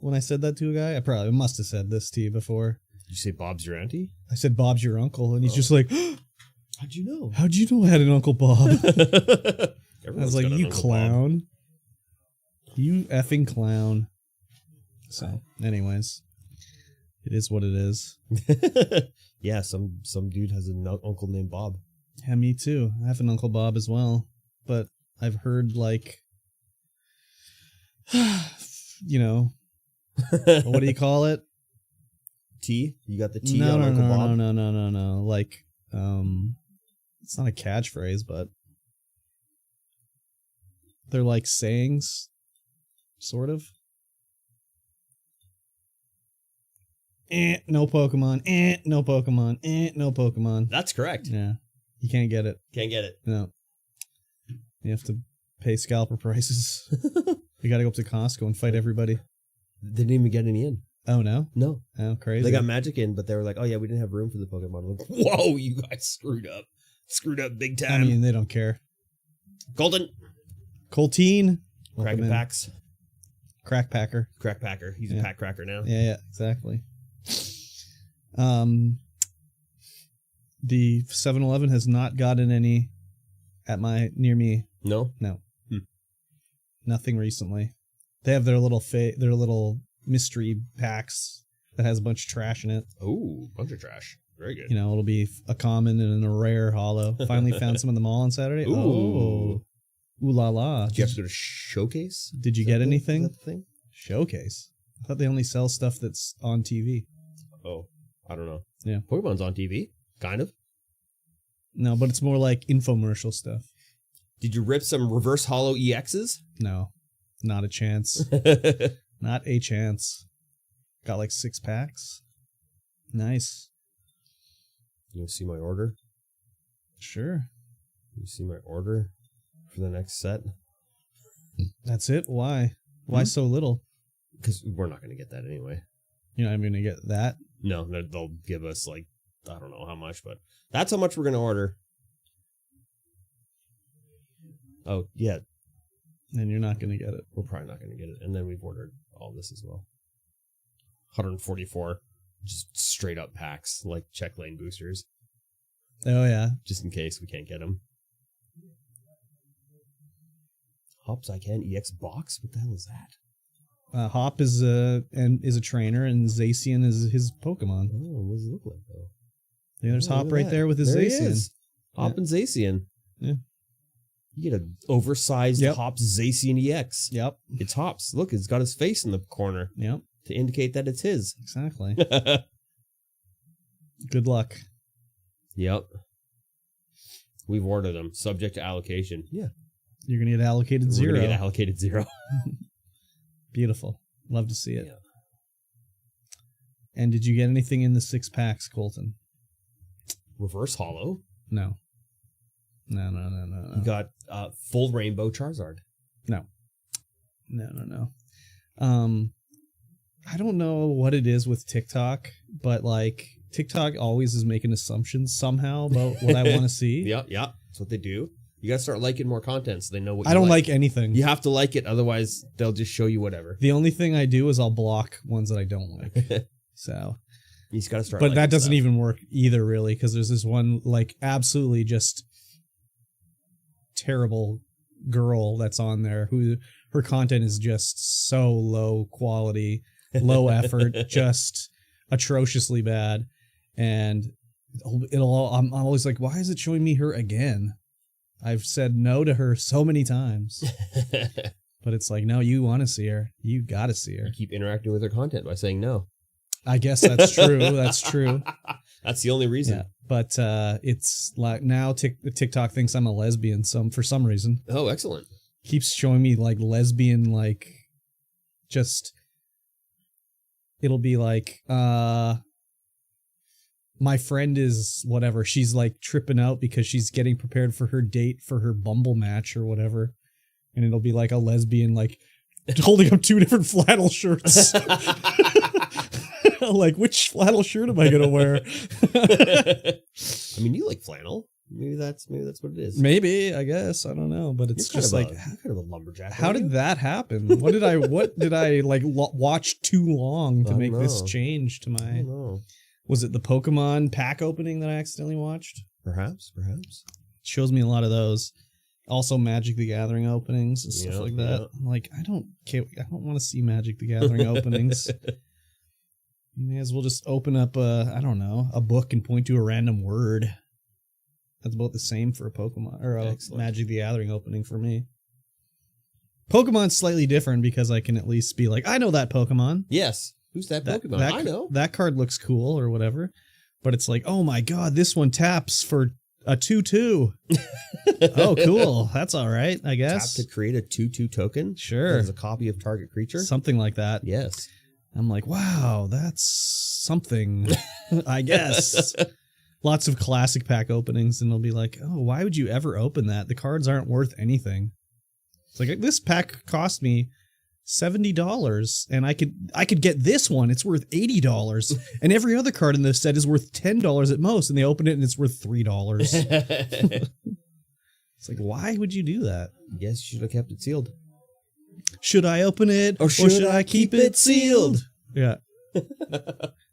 when I said that to a guy? I probably must have said this to you before. Did you say Bob's your auntie? I said Bob's your uncle, and he's just like, how'd you know? How'd you know I had an Uncle Bob? I was like, you clown. Bob. You effing clown. So, anyways, it is what it is. Yeah, some dude has an uncle named Bob. Yeah, me too. I have an Uncle Bob as well, but I've heard like, you know, what do you call it? T? You got the T on Uncle Bob? No. Like, it's not a catchphrase, but they're like sayings, sort of. No Pokemon. No Pokemon. No Pokemon. That's correct. Yeah. You can't get it. Can't get it. No. You have to pay scalper prices. You gotta go up to Costco and fight everybody. They didn't even get any in. Oh, no? No. Oh, crazy. They got Magic in, but they were like, oh yeah, we didn't have room for the Pokemon. I'm like, whoa, you guys screwed up. Screwed up big time. I mean, they don't care. Colton. Colteen. Cracking packs. Crack Packer. Crack Packer. He's a pack cracker now. Yeah, exactly. The 7-Eleven has not gotten any near me. No? No. Nothing recently. They have their little mystery packs that has a bunch of trash in it. Ooh, bunch of trash. Very good. You know, it'll be a common and a rare holo. Finally found some in the mall on Saturday. Ooh. Oh. Ooh la la. Did you have to go to Showcase? Did you get anything? Is that the thing? Showcase? I thought they only sell stuff that's on TV. Oh, I don't know. Yeah. Pokemon's on TV. Kind of. No, but it's more like infomercial stuff. Did you rip some reverse holo EXs? No. Not a chance. Not a chance. Got like 6 packs. Nice. You want to see my order? Sure. You see my order for the next set? That's it? Why? Why so little? Because we're not going to get that anyway. You're not even going to get that? No, they'll give us like, I don't know how much, but that's how much we're going to order. Oh, yeah. And you're not going to get it. We're probably not going to get it. And then we've ordered all this as well. 144 just straight up packs, like check lane boosters. Oh, yeah. Just in case we can't get them. Hops I Can EX box? What the hell is that? Hop is a trainer, and Zacian is his Pokemon. Oh, what does it look like, though? Yeah, there's Hop right there with his there Zacian. Hop and Zacian. Yeah. You get an oversized Hops Zacian EX. Yep. It's Hops. Look, it's got his face in the corner. Yep. To indicate that it's his. Exactly. Good luck. Yep. We've ordered them, subject to allocation. Yeah. You're going to get allocated 0. We're going to get allocated 0. Beautiful. Love to see it. Yeah. And did you get anything in the 6 packs, Colton? Reverse holo? No. No. You got full rainbow Charizard. No. I don't know what it is with TikTok, but like TikTok always is making assumptions somehow about what I want to see. Yeah. That's what they do. You got to start liking more content so they know what you I don't like anything. You have to like it, otherwise they'll just show you whatever. The only thing I do is I'll block ones that I don't like. So you just got to start. But that doesn't even work either, really, because there's this one like absolutely just terrible girl that's on there who her content is just so low quality, low effort, just atrociously bad. And I'm always like, why is it showing me her again? I've said no to her so many times. But it's like, no, you want to see her. You got to see her. You keep interacting with her content by saying no. I guess that's true. That's true. That's the only reason. Yeah. But it's like now TikTok thinks I'm a lesbian for some reason. Oh, excellent. Keeps showing me like lesbian, like just it'll be like my friend is whatever. She's like tripping out because she's getting prepared for her date for her Bumble match or whatever. And it'll be like a lesbian like holding up 2 different flannel shirts. Like, which flannel shirt am I going to wear? I mean, you like flannel. Maybe that's what it is. Maybe, I guess. I don't know. But it's just like, kind of a lumberjack. how did that happen? What did I like watch too long to make this change to my? I don't know. Was it the Pokemon pack opening that I accidentally watched? Perhaps. Shows me a lot of those. Also, Magic the Gathering openings and stuff like that. Yeah. I'm like, I don't want to see Magic the Gathering openings. You may as well just open up a book and point to a random word. That's about the same for a Pokemon or a Magic the Gathering opening for me. Pokemon's slightly different because I can at least be like, I know that Pokemon. Yes. Who's that Pokemon? I know. That card looks cool or whatever. But it's like, oh my god, this one taps for a 2/2. Oh, cool. That's all right, I guess. Tap to create a 2/2 token? Sure. As a copy of target creature? Something like that. Yes. I'm like, wow, that's something, I guess. Lots of classic pack openings, and they'll be like, oh, why would you ever open that? The cards aren't worth anything. It's like, this pack cost me $70, and I could get this one. It's worth $80, and every other card in this set is worth $10 at most, and they open it and it's worth $3. It's like, why would you do that? Yes, you should have kept it sealed. Should I open it or should I keep it sealed? Yeah.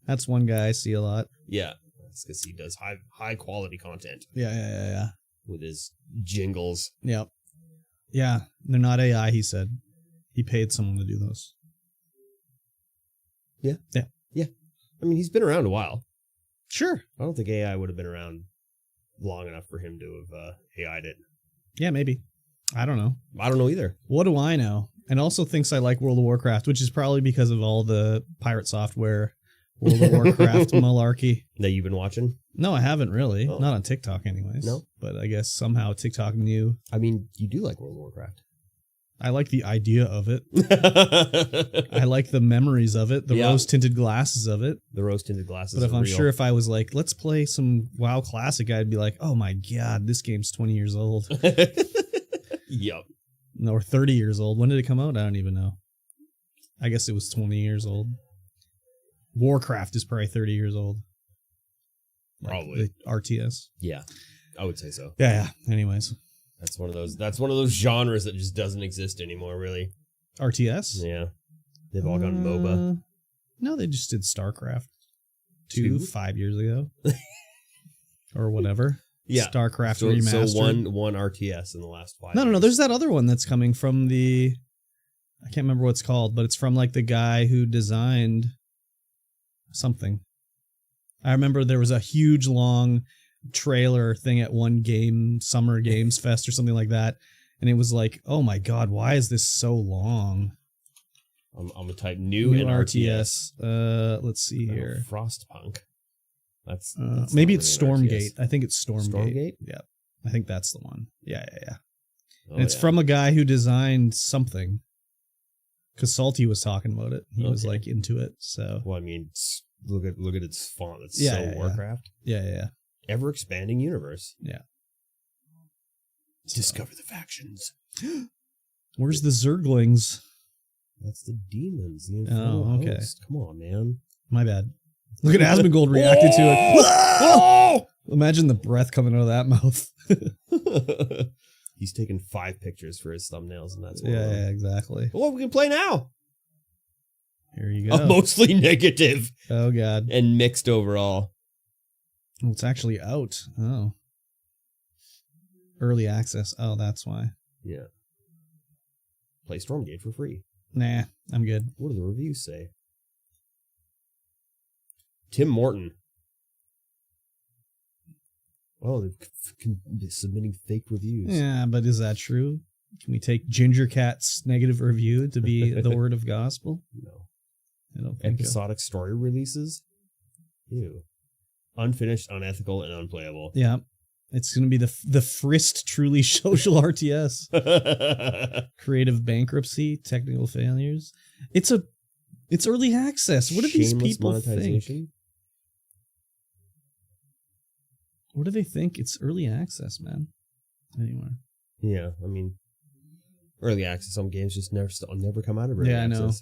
That's one guy I see a lot. Yeah. That's because he does high quality content. Yeah. With his jingles. Yep. Yeah. They're not AI, he said. He paid someone to do those. Yeah. Yeah. I mean, he's been around a while. Sure. I don't think AI would have been around long enough for him to have AI'd it. Yeah, maybe. I don't know. I don't know either. What do I know? And also thinks I like World of Warcraft, which is probably because of all the pirate software World of Warcraft malarkey. That you've been watching? No, I haven't really. Oh. Not on TikTok anyways. No? But I guess somehow TikTok knew. I mean, you do like World of Warcraft. I like the idea of it. I like the memories of it, the rose-tinted glasses of it. The rose-tinted glasses But I'm sure if I was like, let's play some WoW Classic, I'd be like, oh my god, this game's 20 years old. Yep. Or 30 years old. When did it come out? I don't even know. I guess it was 20 years old. Warcraft is probably 30 years old. Probably. Like the RTS. Yeah, I would say so. Yeah. Anyways. That's one of those genres that just doesn't exist anymore, really. RTS? Yeah. They've all gone MOBA. No, they just did StarCraft 2 5 years ago. Or whatever. Yeah. StarCraft remastered. So one RTS in the last 5 years. No. There's that other one that's coming from the... I can't remember what it's called, but it's from like the guy who designed something. I remember there was a huge long trailer thing at one game, Summer Games Fest or something like that, and it was like, oh my god, why is this so long? I'm gonna type new in RTS. Let's see here. Frostpunk. That's maybe it's Stormgate. I think it's Stormgate. Stormgate? Yeah, I think that's the one. Yeah. Oh, and it's from a guy who designed something. Because Salty was talking about it. He was like into it. So. Well, I mean, look at its font. It's so Warcraft. Yeah. Ever expanding universe. Yeah. Discover the factions. Where's the Zerglings? That's the demons. The okay. Host. Come on, man. My bad. Look at Asmongold reacted to it. Oh! Imagine the breath coming out of that mouth. He's taken 5 pictures for his thumbnails, and that's yeah, exactly. Well, we can play now. Here you go. Mostly negative. Oh god. And mixed overall. Well, it's actually out. Oh. Early access. Oh, that's why. Yeah. Play Stormgate for free. Nah, I'm good. What do the reviews say? Tim Morton. Oh, they're submitting fake reviews. Yeah, but is that true? Can we take Ginger Cat's negative review to be the word of gospel? No. I don't think Episodic story releases? Ew. Unfinished, unethical, and unplayable. Yeah. It's going to be the Frist truly social RTS. Creative bankruptcy, technical failures. It's early access. What do these people think? What do they think? It's early access, man. Anyway. Yeah, I mean, early access. Some games just never come out of early access. I know.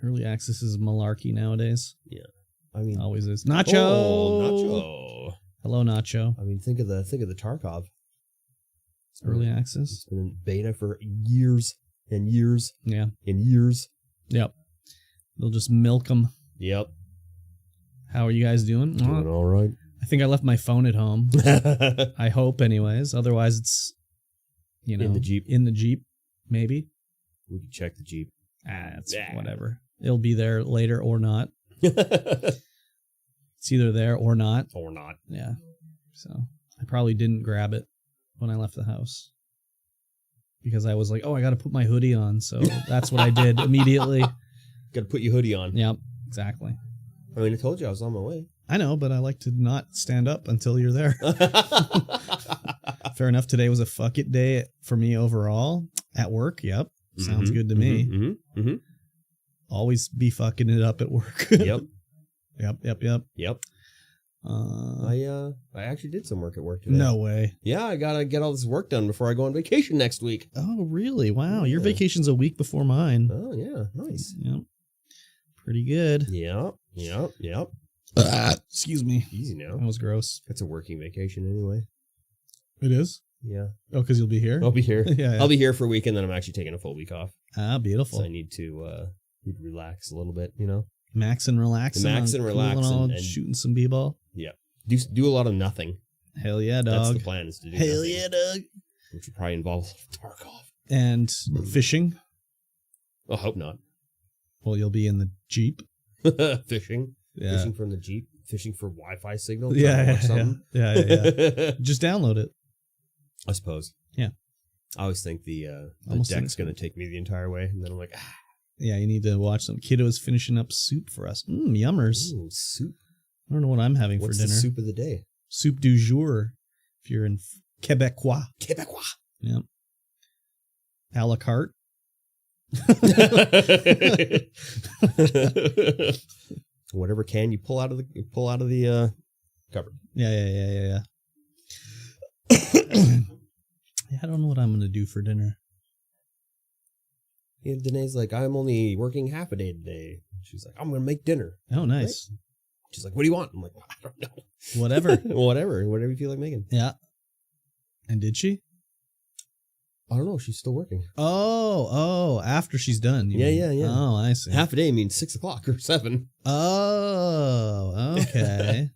Early access is malarkey nowadays. Yeah, I mean, always is. Nacho. Oh, Nacho. Hello, Nacho. I mean, think of the Tarkov. Early access. It's been in beta for years and years. Yeah. And years. Yep. They'll just milk them. Yep. How are you guys doing? Doing all right. I think I left my phone at home. I hope, anyways. Otherwise, it's, in the Jeep. In the Jeep, maybe. We can check the Jeep. It's whatever. It'll be there later or not. It's either there or not. Or not. Yeah. So I probably didn't grab it when I left the house. Because I was like, oh, I got to put my hoodie on. So that's what I did immediately. Got to put your hoodie on. Yep, exactly. I mean, I told you I was on my way. I know, but I like to not stand up until you're there. Fair enough. Today was a fuck it day for me overall. At work, yep. Sounds good to me. Always be fucking it up at work. Yep. Yep. I actually did some work at work today. No way. Yeah, I gotta get all this work done before I go on vacation next week. Oh, really? Wow. Your vacation's a week before mine. Oh, yeah. Nice. Yep. Pretty good. Yep. Excuse me. Easy now. That was gross. It's a working vacation anyway. It is? Yeah. Oh, because you'll be here? I'll be here. Yeah. I'll be here for a week, and then I'm actually taking a full week off. Ah, beautiful. So I need to relax a little bit, Max and relax. Max and relax. And shooting some b-ball. Yeah. Do a lot of nothing. Hell yeah, dog. That's the plan, is to do Hell nothing, yeah, dog. which would probably involve Tarkov. And fishing. I hope not. Well, you'll be in the Jeep. Fishing. Yeah. Fishing from the Jeep. Fishing for Wi-Fi signal. Yeah. Just download it. I suppose. Yeah. I always think the Almost deck's going to take me the entire way, and then I'm like, Yeah, you need to watch some kiddos finishing up soup for us. Yummers. Ooh, soup. I don't know what I'm having What's for dinner. the soup of the day? Soup du jour, if you're in Quebecois. Quebecois. Yep. A la carte. Whatever can you pull out of the cupboard. Yeah. I don't know what I'm going to do for dinner. Yeah, Danae's like, I'm only working half a day today. She's like, I'm going to make dinner. Oh, nice. Right? She's like, what do you want? I'm like, I don't know. Whatever. Whatever you feel like making. Yeah. And did she? I don't know. She's still working. Oh, after she's done. Yeah. Oh, I see. Half a day means 6 o'clock or 7. Oh, okay.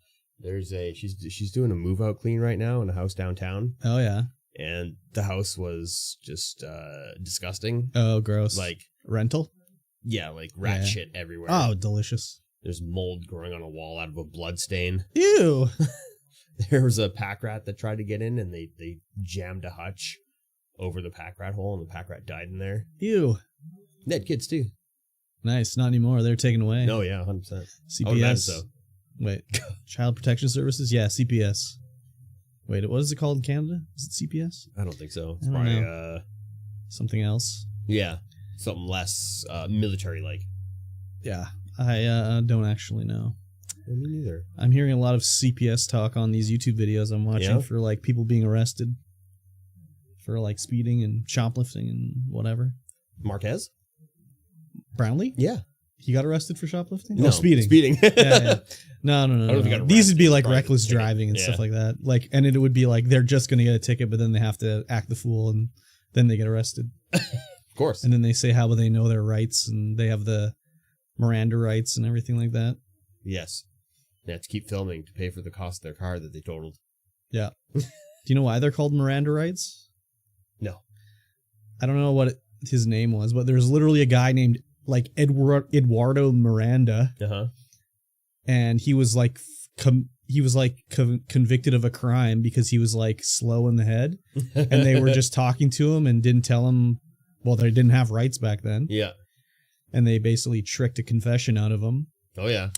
She's doing a move out clean right now in a house downtown. Oh, yeah. And the house was just disgusting. Oh, gross. Like rental? Yeah, like rat shit everywhere. Oh, delicious. There's mold growing on a wall out of a blood stain. Ew. There was a pack rat that tried to get in, and they jammed a hutch over the pack rat hole, and the pack rat died in there. Ew. They had kids too. Nice. Not anymore. They're taken away. No, yeah, 100%. CPS. So. Wait. Child Protection Services? Yeah, CPS. Wait, what is it called in Canada? Is it CPS? I don't think so. It's I don't probably know. Something else. Yeah, something less military-like. Yeah, I don't actually know. Me neither. I'm hearing a lot of CPS talk on these YouTube videos I'm watching for like people being arrested for like speeding and shoplifting and whatever. Marquez? Brownlee? Yeah. He got arrested for shoplifting? No, speeding. Speeding. Yeah. No. I don't think he got These would be like arrested, reckless driving and stuff like that. Like, and it would be like they're just going to get a ticket, but then they have to act the fool and then they get arrested. Of course. And then they say how they know their rights and they have the Miranda rights and everything like that. Yes. They have to keep filming to pay for the cost of their car that they totaled. Yeah. Do you know why they're called Miranda rights? No. I don't know what his name was, but there's literally a guy named like Eduardo Miranda. Uh-huh. And he was like convicted of a crime because he was like slow in the head. And they were just talking to him and didn't tell him, well, they didn't have rights back then. Yeah. And they basically tricked a confession out of him. Oh, yeah.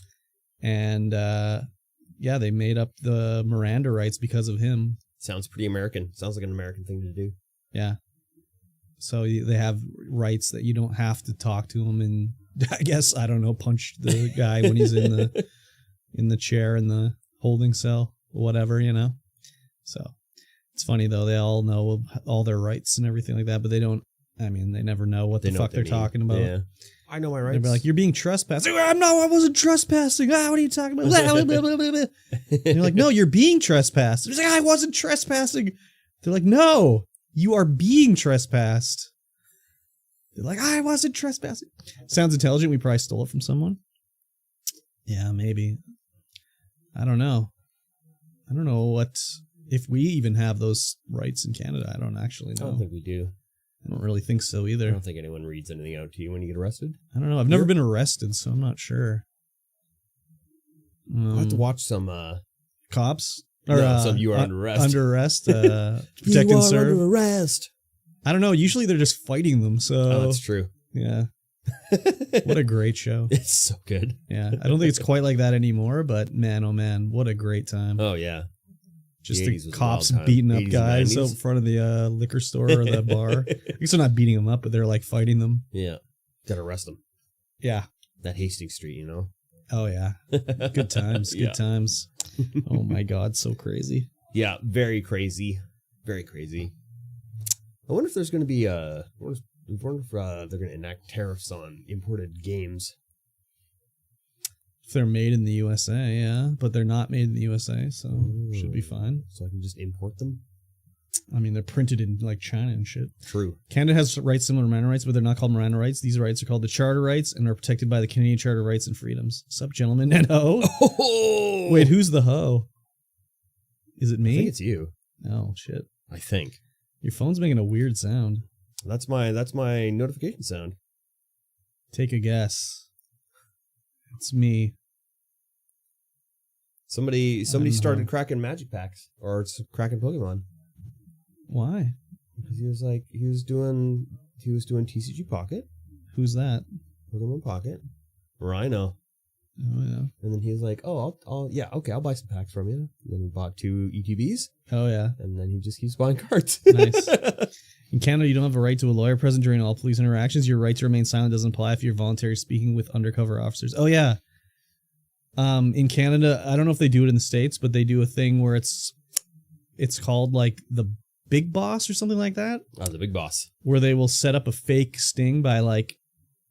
And, they made up the Miranda rights because of him. Sounds pretty American. Sounds like an American thing to do. Yeah. So they have rights that you don't have to talk to him and, I guess, I don't know, punch the guy when he's in the chair in the holding cell, whatever, So it's funny, though. They all know all their rights and everything like that, but they don't, they never know what the fuck they're talking about. Yeah. I know my rights. They'd be like, you're being trespassed. I wasn't trespassing. What are you talking about? And you're like, no, you're being trespassed. He's like, I wasn't trespassing. They're like, no, you are being trespassed. They're like, I wasn't trespassing. Sounds intelligent. We probably stole it from someone. Yeah, maybe. I don't know. I don't know if we even have those rights in Canada. I don't actually know. I don't think we do. I don't really think so either. I don't think anyone reads anything out to you when you get arrested. I don't know. I've never been arrested, so I'm not sure. I'll have to watch some cops. Or some you are under arrest. Under arrest. Protect and serve. Under arrest. I don't know. Usually they're just fighting them. So oh, that's true. Yeah. What a great show. It's so good. Yeah. I don't think it's quite like that anymore, but man, oh man, what a great time. Oh, yeah. Just the cops beating up guys out in front of the liquor store or the bar. I guess they're not beating them up, but they're like fighting them. Yeah. Gotta arrest them. Yeah. That Hastings Street, you know? Oh, yeah. Good times. Good times. Oh, my God. So crazy. Yeah. Very crazy. Very crazy. I wonder if there's going to be I wonder if they're going to enact tariffs on imported games. If they're made in the USA, yeah. But they're not made in the USA, so should be fine. So I can just import them? I mean, they're printed in like China and shit. True. Canada has rights similar to Miranda rights, but they're not called Miranda rights. These rights are called the Charter rights and are protected by the Canadian Charter of Rights and Freedoms. Sup, gentlemen and ho. Oh! Wait, who's the ho? Is it me? I think it's you. Oh, shit. I think. Your phone's making a weird sound. That's my notification sound. Take a guess. It's me. Somebody started cracking magic packs or cracking Pokemon. Why? Because he was doing TCG Pocket. Who's that? Pokemon Pocket. Rhino. Oh yeah. And then he was like, "Oh, I'll buy some packs from you." And then he bought 2 ETBs. Oh yeah. And then he just keeps buying cards. Nice. In Canada, you don't have a right to a lawyer present during all police interactions. Your right to remain silent doesn't apply if you're voluntarily speaking with undercover officers. Oh yeah. In Canada, I don't know if they do it in the States, but they do a thing where it's called like the Big Boss or something like that. Oh, the Big Boss. Where they will set up a fake sting by like,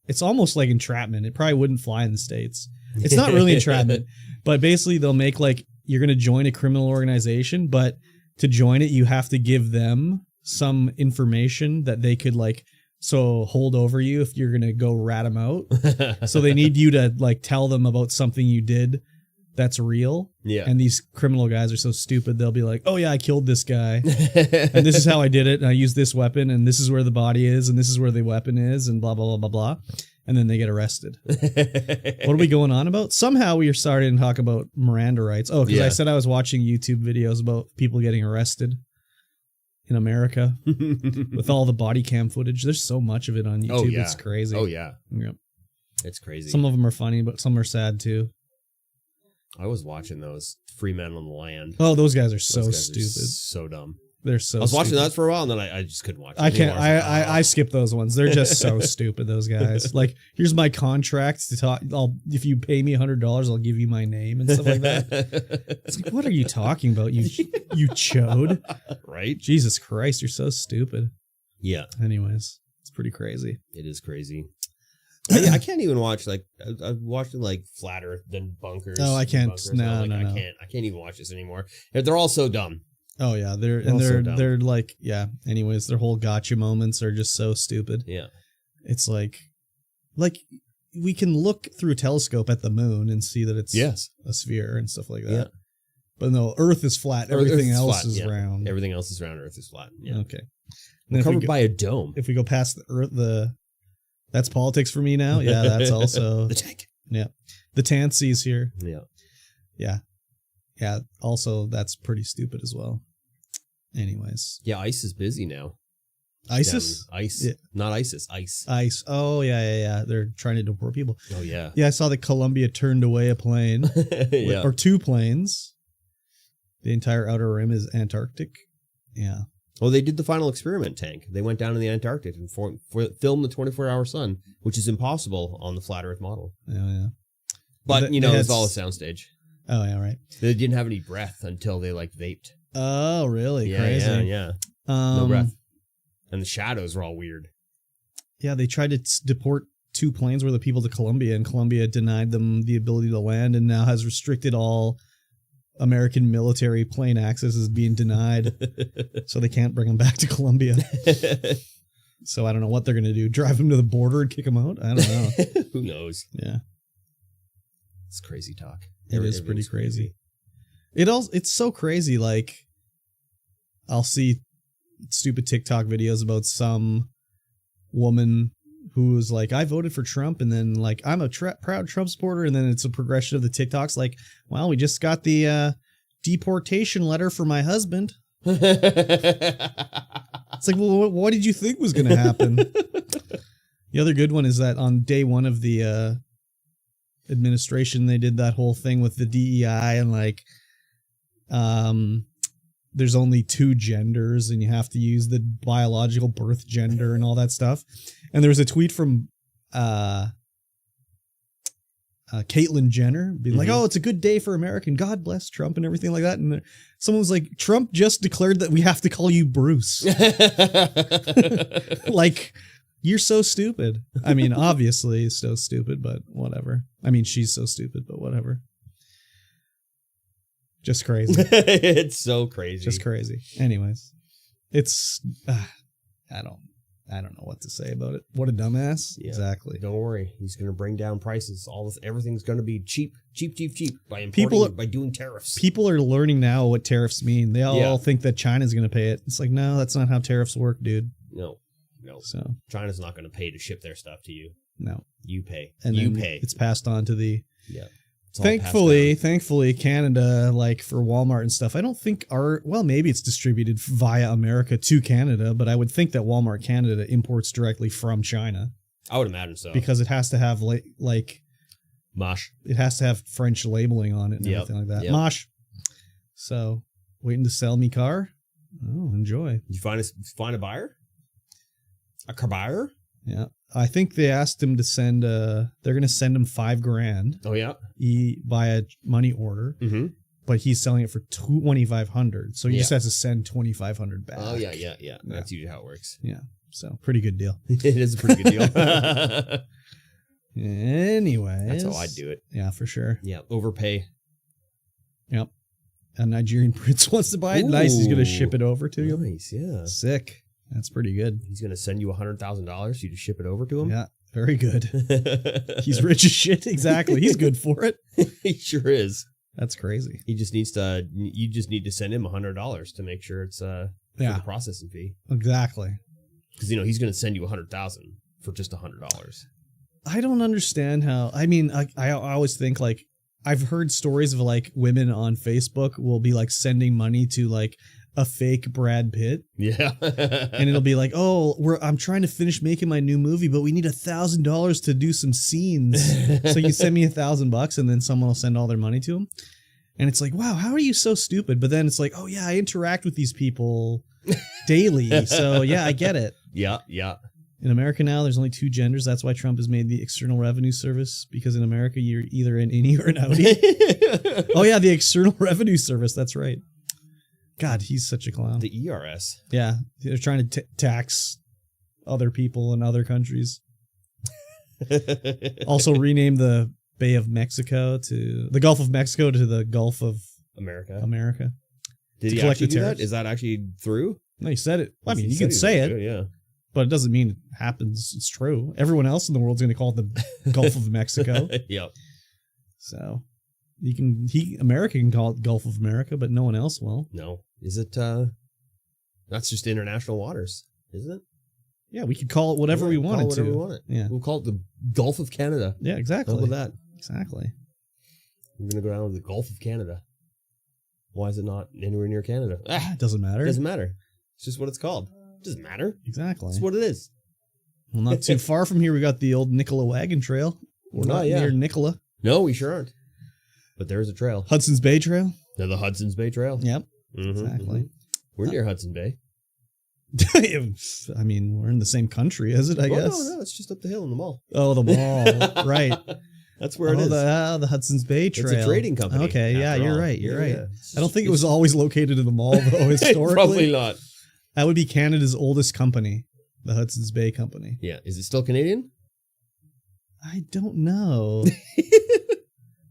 it's almost like entrapment. It probably wouldn't fly in the States. It's not really entrapment, but basically they'll make like, you're going to join a criminal organization, but to join it, you have to give them some information that they could like, so hold over you if you're going to go rat them out. So they need you to like tell them about something you did that's real. Yeah. And these criminal guys are so stupid. They'll be like, oh yeah, I killed this guy. And this is how I did it. And I used this weapon and this is where the body is. And this is where the weapon is and blah, blah, blah, blah, blah. And then they get arrested. What are we going on about? Somehow we are starting to talk about Miranda rights. Oh, because I said I was watching YouTube videos about people getting arrested in America with all the body cam footage. There's so much of it on YouTube. Oh, yeah. It's crazy. Oh, yeah. Yep. It's crazy. Some of them are funny, but some are sad too. I was watching those Free Men on the Land. Oh, those guys are so stupid. So dumb. They're so I was watching that for a while and then I just couldn't watch it. I can't. I skip those ones. They're just so stupid, those guys. Like, here's my contract to talk. If you pay me $100, I'll give you my name and stuff like that. It's like, what are you talking about? You chode. Right? Jesus Christ, you're so stupid. Yeah. Anyways, it's pretty crazy. It is crazy. I can't even watch I've watched it like Flat Earth than Bunkers. Oh, I can't. No. I can't even watch this anymore. They're all so dumb. Oh yeah, they're like, yeah. Anyways, their whole gotcha moments are just so stupid. Yeah, it's like we can look through a telescope at the moon and see that it's a sphere and stuff like that. Yeah. But no, Earth is flat. Everything else is round. Everything else is round. Earth is flat. Yeah. Okay. We're covered by a dome. If we go past the Earth, that's politics for me now. Yeah, that's also the tank. Yeah, the Tansies here. Yeah. Yeah. Yeah, also, that's pretty stupid as well. Anyways. Yeah, ICE is busy now. ISIS? ICE. Yeah. Not ISIS, ICE. ICE. Oh, yeah. They're trying to deport people. Oh, yeah. Yeah, I saw that Colombia turned away a plane. Yeah. Or 2 planes. The entire outer rim is Antarctic. Yeah. Well, they did the final experiment tank. They went down to the Antarctic and filmed the 24-hour sun, which is impossible on the flat Earth model. Yeah. But, it was all a soundstage. Oh, yeah, right. They didn't have any breath until they, vaped. Oh, really? Yeah, crazy. Yeah. No breath. And the shadows were all weird. Yeah, they tried to deport 2 planes worth of people to Colombia, and Colombia denied them the ability to land, and now has restricted all American military plane access is being denied, so they can't bring them back to Colombia. So I don't know what they're going to do. Drive them to the border and kick them out? I don't know. Who knows? Yeah. It's crazy talk. It is pretty crazy. It's so crazy. Like, I'll see stupid TikTok videos about some woman who was like, I voted for Trump, and then like, I'm a proud Trump supporter, and then it's a progression of the TikToks like, well, we just got the deportation letter for my husband. It's like, well, what did you think was going to happen? The other good one is that on day one of the administration, they did that whole thing with the DEI, and like, there's only 2 genders, and you have to use the biological birth gender and all that stuff. And there was a tweet from Caitlyn Jenner being like, oh, it's a good day for America, and God bless Trump and everything like that. And someone was like, Trump just declared that we have to call you Bruce. Like, you're so stupid. I mean, obviously he's so stupid, but whatever. I mean, she's so stupid, but whatever. Just crazy. It's so crazy. Just crazy. Anyways, it's I don't know what to say about it. What a dumbass. Yeah. Exactly. Don't worry. He's going to bring down prices. Everything's going to be cheap by by doing tariffs. People are learning now what tariffs mean. They all think that China's going to pay it. It's like, no, that's not how tariffs work, dude. No. So China's not going to pay to ship their stuff to you. No. You pay. And you pay. It's passed on to the Thankfully, Canada, like for Walmart and stuff, I don't think maybe it's distributed via America to Canada, but I would think that Walmart Canada imports directly from China. I would imagine so. Because it has to have like Mosh. It has to have French labeling on it and everything like that. Yep. Mosh. So, waiting to sell me car? Oh, enjoy. Did you find a buyer? A car buyer? Yeah. I think they asked him to send they're going to send him $5,000. Oh yeah. By a money order. Mm-hmm. But he's selling it for $2,500. So he just has to send $2,500 back. Oh yeah. That's usually how it works. Yeah. So pretty good deal. It is a pretty good deal. Anyways. That's how I'd do it. Yeah, for sure. Yeah. Overpay. Yep. A Nigerian prince wants to buy it. Ooh. Nice. He's going to ship it over to you. Nice. Yeah. Sick. That's pretty good. He's going to send you $100,000 for you to ship it over to him? Yeah, very good. He's rich as shit. Exactly. He's good for it. He sure is. That's crazy. You just need to send him $100 to make sure it's for the processing fee. Exactly. Because, he's going to send you $100,000 for just $100. I don't understand how, I always think like, I've heard stories of like women on Facebook will be like sending money to like a fake Brad Pitt. Yeah. And it'll be like, oh, I'm trying to finish making my new movie, but we need $1,000 to do some scenes. So you send me $1,000 and then someone will send all their money to them. And it's like, wow, how are you so stupid? But then it's like, oh yeah, I interact with these people daily. So yeah, I get it. Yeah. In America now, there's only 2 genders. That's why Trump has made the External Revenue Service, because in America, you're either an innie or an outie. Oh yeah, the External Revenue Service. That's right. God, he's such a clown. The ERS. Yeah, they're trying to tax other people in other countries. Also rename the Bay of Mexico to the Gulf of Mexico to the Gulf of America. Did he actually do that? Is that actually through? No, he said it. Well, I mean, you can say it. Yeah. But it doesn't mean it happens. It's true. Everyone else in the world's going to call it the Gulf of Mexico. Yep. So America can call it Gulf of America, but no one else will. No. Is it, that's just international waters, isn't it? Yeah, we could call it whatever we wanted to. We want it. Yeah. We'll call it the Gulf of Canada. Yeah, exactly. How about that? Exactly. We're going to go down to the Gulf of Canada. Why is it not anywhere near Canada? It doesn't matter. It doesn't matter. It's just what it's called. It doesn't matter. Exactly. It's what it is. Well, not too far from here, we got the old Nicola Wagon Trail. We're not near Nicola. No, we sure aren't. But there's a trail. Hudson's Bay Trail? They're the Hudson's Bay Trail. Yep. Mm-hmm, exactly. Mm-hmm. We're near Hudson Bay. I mean, we're in the same country, is it, I guess? No, it's just up the hill in the mall. Oh, the mall. Right. That's where it is. The Hudson's Bay Trail. It's a trading company. Okay, yeah, you're right. You're right. I don't think it was always located in the mall, though, historically. Probably not. That would be Canada's oldest company, the Hudson's Bay Company. Yeah. Is it still Canadian? I don't know.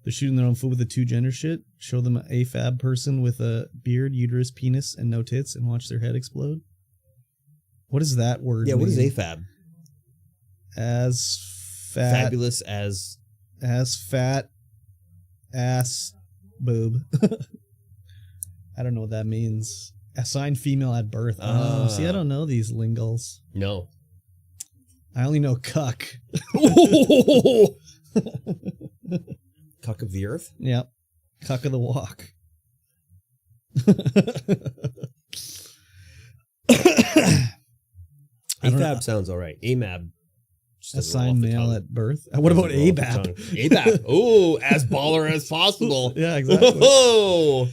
They're shooting their own foot with the two gender shit. Show them an AFAB person with a beard, uterus, penis, and no tits, and watch their head explode. What does that word mean? What is AFAB? As fat. Fabulous as fat ass boob. I don't know what that means. Assigned female at birth. See, I don't know these lingles. No. I only know cuck. Cuck of the earth? Yep. Cuck of the walk. AFAB sounds all right. AMAB. Assigned male at birth. What about ABAP? ABAP. Oh, as baller as possible. Yeah, exactly. Oh.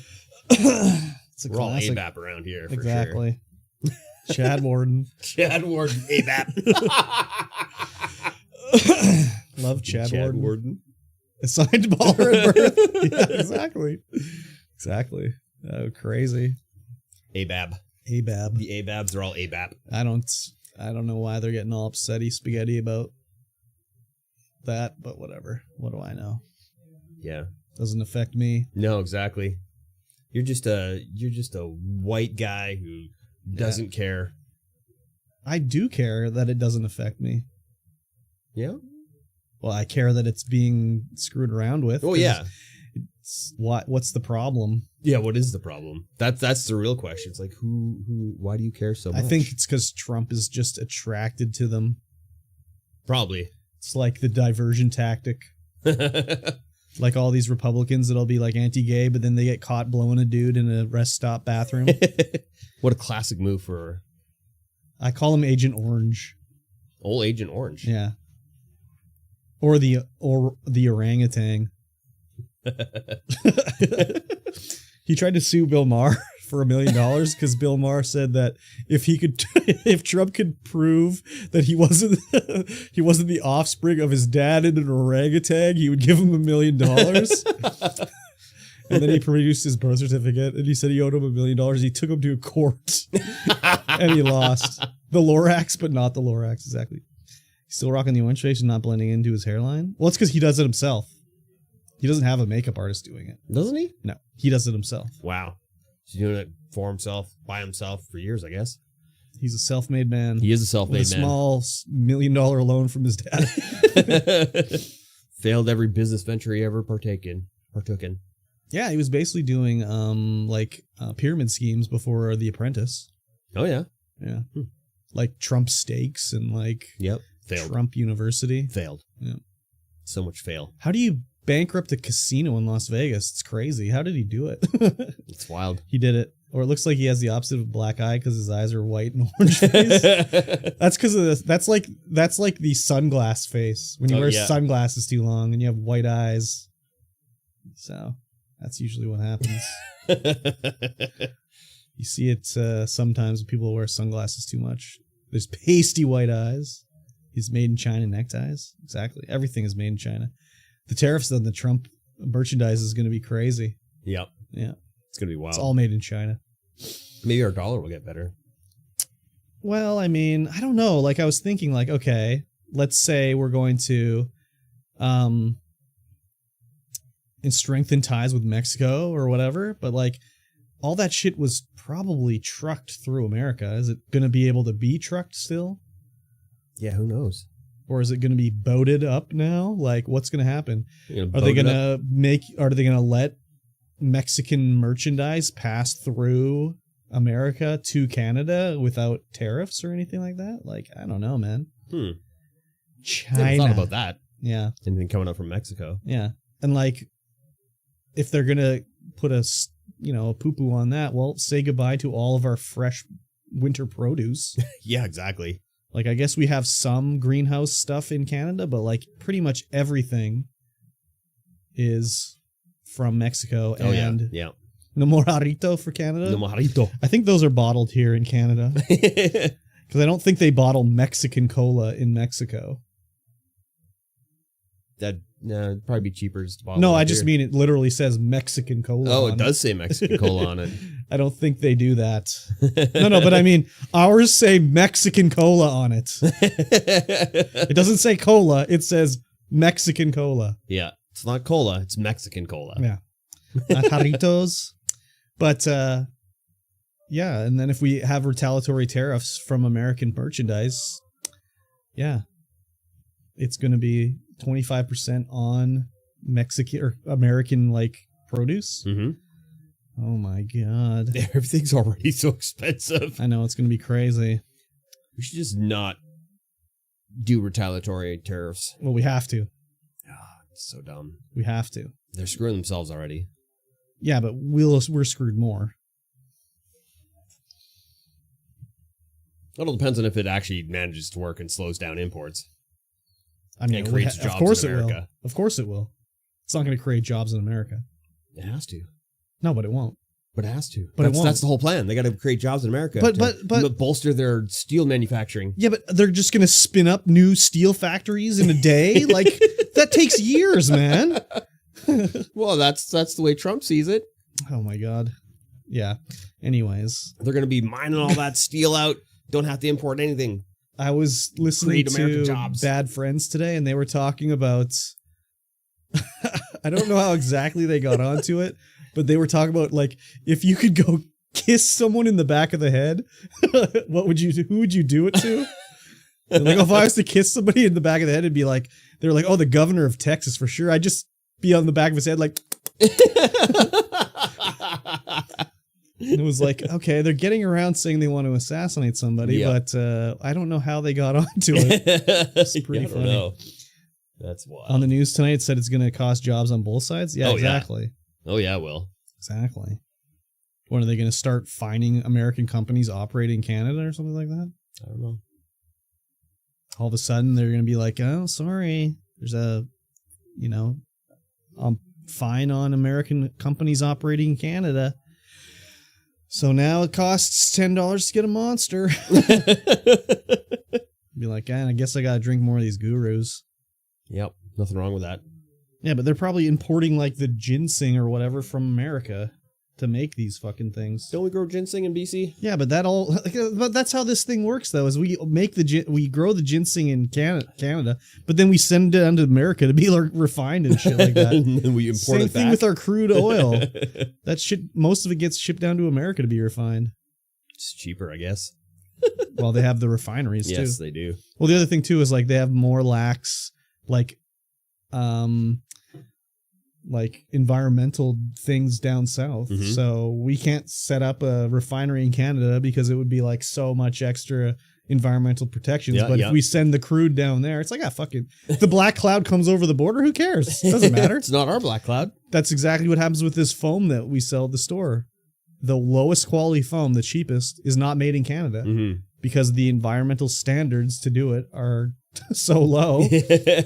It's a We're all classic. ABAP around here, for Exactly. Chad Warden. Chad Warden, ABAP. Love Chad Warden. Warden. Assigned baller at birth. Yeah, exactly. Exactly. Oh, crazy. ABAB. ABAB. The ABABs are all ABAP. I don't know why they're getting all upsetty spaghetti about that, but whatever. What do I know? Yeah. Doesn't affect me. No, exactly. You're just a white guy who doesn't care. I do care that it doesn't affect me. Yeah? Well, I care that it's being screwed around with. Oh, yeah. What's the problem? Yeah, what is the problem? That's the real question. It's like, why do you care so much? I think it's because Trump is just attracted to them. Probably. It's like the diversion tactic. Like all these Republicans that'll be like anti-gay, but then they get caught blowing a dude in a rest stop bathroom. What a classic move for... I call him Agent Orange. Old Agent Orange. Yeah. Or the orangutan. He tried to sue Bill Maher for $1 million because Bill Maher said that if Trump could prove that he wasn't the offspring of his dad and an orangutan, he would give him $1 million. And then he produced his birth certificate and he said he owed him $1 million. He took him to a court and he lost. The Lorax, but not the Lorax, exactly. He's still rocking the orange face and not blending into his hairline. Well, it's because he does it himself. He doesn't have a makeup artist doing it. Doesn't he? No, he does it himself. Wow. He's doing it for himself, by himself, for years, I guess. He's a self-made man. He is a self-made man. With a small $1 million loan from his dad. Failed every business venture he ever partook in. Yeah, he was basically doing pyramid schemes before The Apprentice. Oh, yeah. Yeah. Like Trump Steaks and Yep. Failed. Trump University. Failed. Yeah. So much fail. How do you bankrupt a casino in Las Vegas? It's crazy. How did he do it? It's wild. He did it. Or it looks like he has the opposite of a black eye because his eyes are white and orange face. That's because of this. That's like the sunglass face. When you wear sunglasses too long and you have white eyes. So that's usually what happens. You see it sometimes when people wear sunglasses too much. There's pasty white eyes. He's made in China neckties. Exactly. Everything is made in China. The tariffs on the Trump merchandise is going to be crazy. Yep. Yeah. It's going to be wild. It's all made in China. Maybe our dollar will get better. Well, I mean, I don't know. Like I was thinking okay, let's say we're going to strengthen ties with Mexico or whatever, but like all that shit was probably trucked through America. Is it going to be able to be trucked still? Yeah, who knows? Or is it going to be boated up now? Like, what's going to happen? Are they going to let Mexican merchandise pass through America to Canada without tariffs or anything like that? Like, I don't know, man. China. Never thought about that. Yeah. Anything coming up from Mexico. Yeah. And like, if they're going to put a poo-poo on that, well, say goodbye to all of our fresh winter produce. Yeah, exactly. Like, I guess we have some greenhouse stuff in Canada, but like pretty much everything is from Mexico. Oh, and yeah. No Mojito for Canada. No Mojito. I think those are bottled here in Canada. Because I don't think they bottle Mexican cola in Mexico. It'd probably be cheaper just to bottle. No, I just mean it literally says Mexican cola. Oh, it does say Mexican cola on it. I don't think they do that. No, but I mean, ours say Mexican cola on it. It doesn't say cola. It says Mexican cola. Yeah. It's not cola. It's Mexican cola. Yeah. Jarritos. But, yeah. And then if we have retaliatory tariffs from American merchandise, yeah, it's going to be 25% on Mexican or American like produce. Mm-hmm. Oh my God. Everything's already so expensive. I know, it's going to be crazy. We should just not do retaliatory tariffs. Well, we have to. It's so dumb. We have to. They're screwing themselves already. Yeah, but we're screwed more. It all depends on if it actually manages to work and slows down imports. I mean, it creates jobs of course in America. It will. Of course it will. It's not going to create jobs in America. It has to. No, but it won't. But it has to. But it won't. That's the whole plan. They got to create jobs in America. But bolster their steel manufacturing. Yeah, but they're just going to spin up new steel factories in a day. Like that takes years, man. Well, that's the way Trump sees it. Oh my God. Yeah. Anyways, they're going to be mining all that steel out. Don't have to import anything. I was listening to Bad Friends today, and they were talking about. I don't know how exactly they got onto it. But they were talking about, like, if you could go kiss someone in the back of the head, what would you do? Who would you do it to? And like, if I was to kiss somebody in the back of the head, it'd be like, they're like, oh, the governor of Texas for sure. I'd just be on the back of his head, like. And it was like, okay, they're getting around saying they want to assassinate somebody, but I don't know how they got onto it. It's pretty funny. Know. That's wild. On the news tonight, it said it's going to cost jobs on both sides. Yeah, exactly. Yeah. Oh, yeah, it will. Exactly. When are they going to start fining American companies operating in Canada or something like that? I don't know. All of a sudden, they're going to be like, oh, sorry. There's a fine on American companies operating in Canada. So now it costs $10 to get a Monster. Be like, I guess I got to drink more of these gurus. Yep. Nothing wrong with that. Yeah, but they're probably importing like the ginseng or whatever from America to make these fucking things. Don't we grow ginseng in BC? Yeah, but but that's how this thing works though. Is we grow the ginseng in Canada, but then we send it down to America to be like refined and shit like that. And then we import Same thing with our crude oil. That shit, most of it gets shipped down to America to be refined. It's cheaper, I guess. Well, they have the refineries too. Yes, they do. Well, the other thing too is like they have more lax like environmental things down south. Mm-hmm. So we can't set up a refinery in Canada because it would be like so much extra environmental protections. But if we send the crude down there, it's like, fuck it. If the black cloud comes over the border, who cares? Doesn't matter. It's not our black cloud. That's exactly what happens with this foam that we sell at the store. The lowest quality foam, the cheapest, is not made in Canada because the environmental standards to do it are so low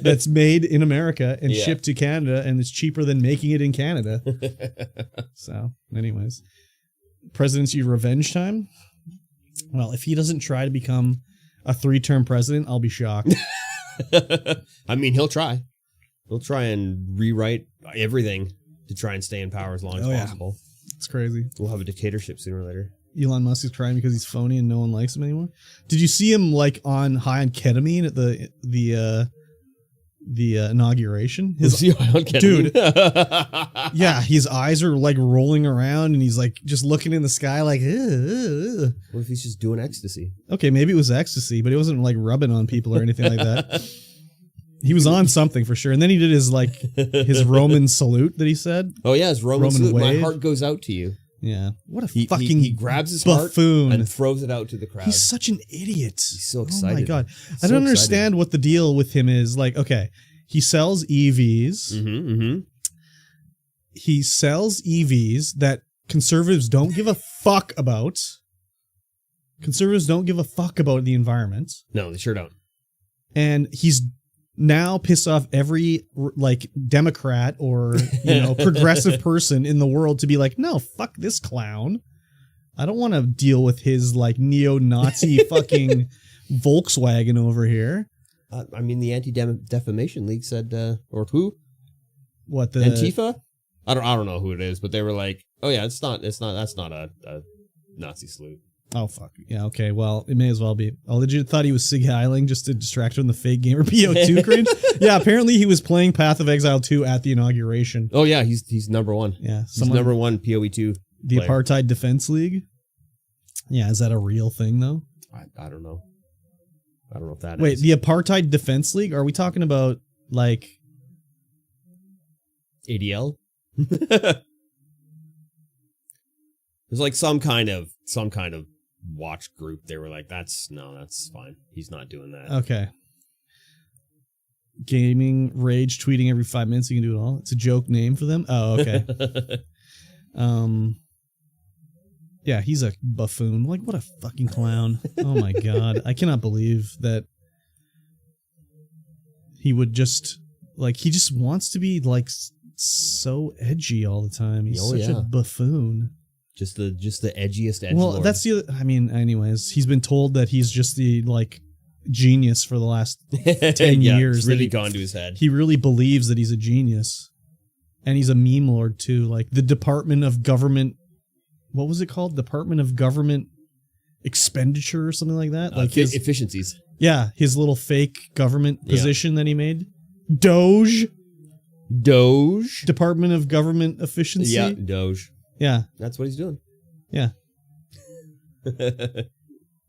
that's made in America and shipped to Canada, and it's cheaper than making it in Canada. So, anyways, presidency revenge time. Well, if he doesn't try to become a 3-term president, I'll be shocked. I mean, he'll try. He'll try and rewrite everything to try and stay in power as long as possible. It's crazy. We'll have a dictatorship sooner or later. Elon Musk is crying because he's phony and no one likes him anymore. Did you see him like high on ketamine at the inauguration? Dude, yeah, his eyes are like rolling around and he's like just looking in the sky like. Ugh. What if he's just doing ecstasy? Okay, maybe it was ecstasy, but it wasn't like rubbing on people or anything like that. He was on something for sure, and then he did his Roman salute that he said. Oh yeah, his Roman salute. Wave. My heart goes out to you. Yeah, what a fucking he grabs his buffoon heart and throws it out to the crowd. He's such an idiot. He's so excited. Oh my God, I don't understand what the deal with him is. Like, okay, he sells EVs. He sells EVs that conservatives don't give a fuck about. Conservatives don't give a fuck about the environment. No, they sure don't. And he's now piss off every like Democrat or progressive person in the world to be like, no, fuck this clown. I don't want to deal with his like neo-Nazi fucking Volkswagen over here. I mean, the Anti-Defamation League said, or who? What, the Antifa? I don't know who it is, but they were like, oh yeah, that's not a Nazi salute. Oh, fuck. Yeah, okay. Well, it may as well be. I legit thought he was Sig Heiling just to distract from the fake gamer PO2 cringe. Yeah, apparently he was playing Path of Exile 2 at the inauguration. Oh, yeah, he's number one. Yeah. He's number one PoE2. The player. Apartheid Defense League? Yeah, is that a real thing, though? I don't know. I don't know if that Wait, is. the Apartheid Defense League? Are we talking about, like... ADL? There's like some kind of watch group. They were like, that's fine. He's not doing that. Okay. Gaming Rage tweeting every 5 minutes. You can do it all. It's a joke name for them. Oh, okay. Yeah, he's a buffoon. Like, what a fucking clown. Oh my god. I cannot believe that he would just, like, he just wants to be, like, so edgy all the time. He's such a buffoon. Just the edgiest edgelord. Well, that's the other, I mean, anyways, he's been told that he's just the, like, genius for the last 10 years. It's really gone to his head. He really believes that he's a genius. And he's a meme lord, too. Like, the Department of Government... What was it called? Department of Government Expenditure or something like that? Like his efficiencies. Yeah, his little fake government position that he made. Doge? Department of Government Efficiency? Yeah, Doge. Yeah. That's what he's doing. Yeah.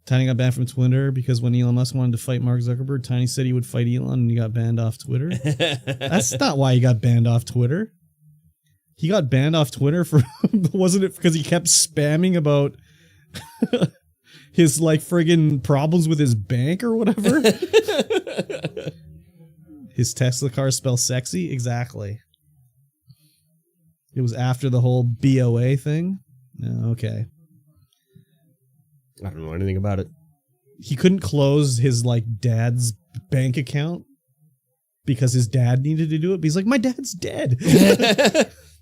Tiny got banned from Twitter because when Elon Musk wanted to fight Mark Zuckerberg, Tiny said he would fight Elon and he got banned off Twitter. That's not why he got banned off Twitter. He got banned off Twitter for, wasn't it because he kept spamming about his, like, friggin' problems with his bank or whatever? His Tesla car spells sexy? Exactly. It was after the whole BOA thing? No, okay. I don't know anything about it. He couldn't close his, like, dad's bank account because his dad needed to do it. But he's like, my dad's dead.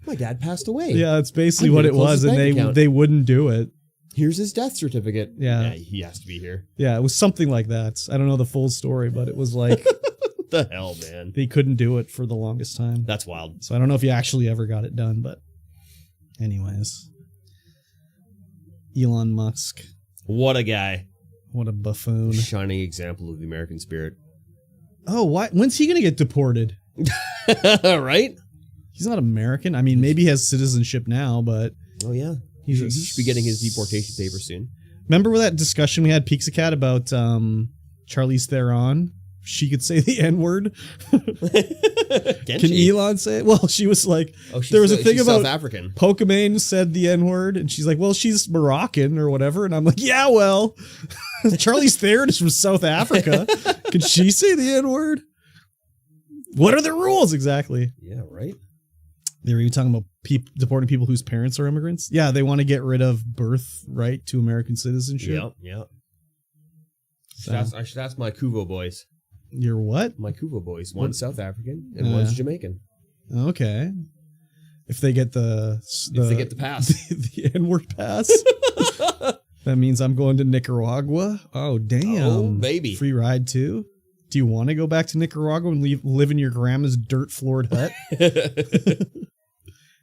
My dad passed away. Yeah, that's basically what it was, and they wouldn't do it. Here's his death certificate. Yeah. He has to be here. Yeah, it was something like that. I don't know the full story, but it was like... What the hell, man? They couldn't do it for the longest time. That's wild. So I don't know if he actually ever got it done, but... Anyways. Elon Musk. What a guy. What a buffoon. Shining example of the American spirit. Oh, why? When's he going to get deported? Right? He's not American. I mean, maybe he has citizenship now, but... Oh, yeah. He should be getting his deportation papers soon. Remember that discussion we had, Pixacat, about Charlize Theron? She could say the N-word. Can Elon say it? Well, she was like... there was a thing about... South African. Pokemon said the N-word, and she's like, well, she's Moroccan or whatever. And I'm like, yeah, well... Charlize Theron is from South Africa. Can she say the N-word? What are the rules exactly? Yeah, right? They were even talking about deporting people whose parents are immigrants. Yeah, they want to get rid of birthright to American citizenship. Yep. So. I should ask my Kuvo boys. Your what? My Kuvo boys. One's South African and one's Jamaican. Okay. If they get the pass. the N-word pass. That means I'm going to Nicaragua. Oh, damn. Oh, baby. Free ride too? Do you want to go back to Nicaragua and live in your grandma's dirt-floored hut?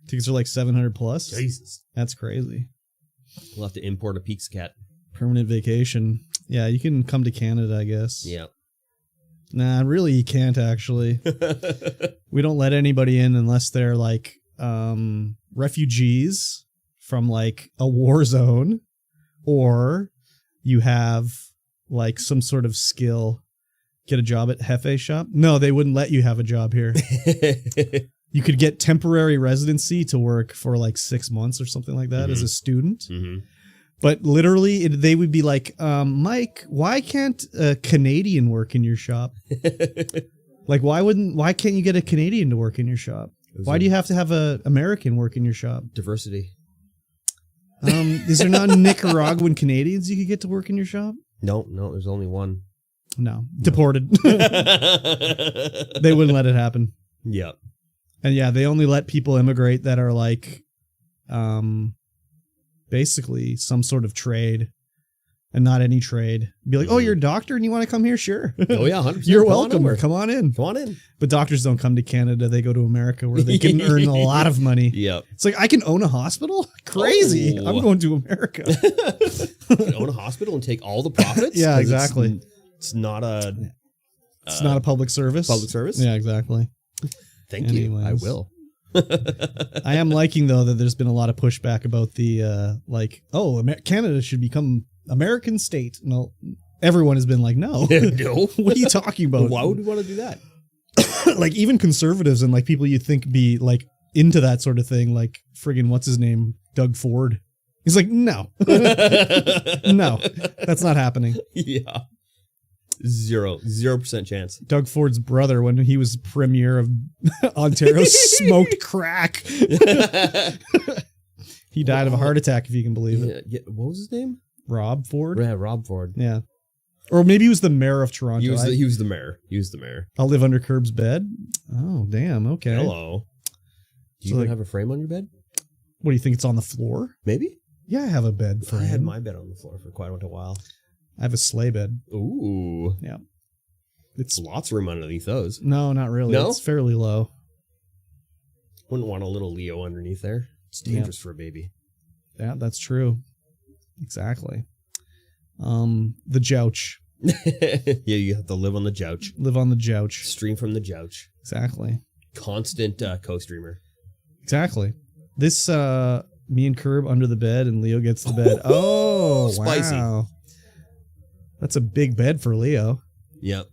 Tickets are like $700 plus. Jesus. That's crazy. We'll have to import a Pixacat. Permanent vacation. Yeah, you can come to Canada, I guess. Yeah. Nah, really, you can't, actually. We don't let anybody in unless they're, like, refugees from, like, a war zone, or you have, like, some sort of skill. Get a job at Hefe shop? No, they wouldn't let you have a job here. You could get temporary residency to work for like 6 months or something like that as a student. But literally, they would be like, Mike, why can't a Canadian work in your shop? Like, why can't you get a Canadian to work in your shop? Why do you have to have a American work in your shop? Diversity. Is there not Nicaraguan Canadians you could get to work in your shop? No, there's only one. No. Deported. They wouldn't let it happen. Yep. And yeah, they only let people immigrate that are like, basically some sort of trade. and not any trade. Be like, oh, you're a doctor and you want to come here? Sure. Oh yeah, 100%. You're welcome. Come on in. Come on in. But doctors don't come to Canada. They go to America where they can earn a lot of money. Yep. It's like, I can own a hospital? Crazy. Oh. I'm going to America. You can own a hospital and take all the profits? Yeah, exactly. It's not a... It's not a public service. Public service? Yeah, exactly. Thank you. I will. I am liking, though, that there's been a lot of pushback about the, Canada should become American state. No, everyone has been like, no. No. What are you talking about? Why would we want to do that? Like, even conservatives and, like, people you think be, like, into that sort of thing, like, friggin' what's his name? Doug Ford. He's like, no. No, that's not happening. Yeah. 0% chance. Doug Ford's brother, when he was premier of Ontario, smoked crack. He died of a heart attack, if you can believe it. Yeah. What was his name? Rob Ford? Yeah, Rob Ford. Yeah. Or maybe he was the mayor of Toronto. He was the mayor. He was the mayor. I'll live under Curb's bed. Oh, damn. Okay. Hello. Do you even have a frame on your bed? What do you think? It's on the floor? Maybe. Yeah, I have a bed frame. I had my bed on the floor for quite a while. I have a sleigh bed. Ooh. Yeah. It's lots of room underneath those. No, not really. No? It's fairly low. Wouldn't want a little Leo underneath there. It's dangerous for a baby. Yeah, that's true. Exactly. The jouch. Yeah, you have to live on the jouch. Live on the jouch. Stream from the jouch. Exactly. Constant co-streamer. Exactly. This, me and Curb under the bed and Leo gets the bed. Oh, spicy. Wow. That's a big bed for Leo. Yep.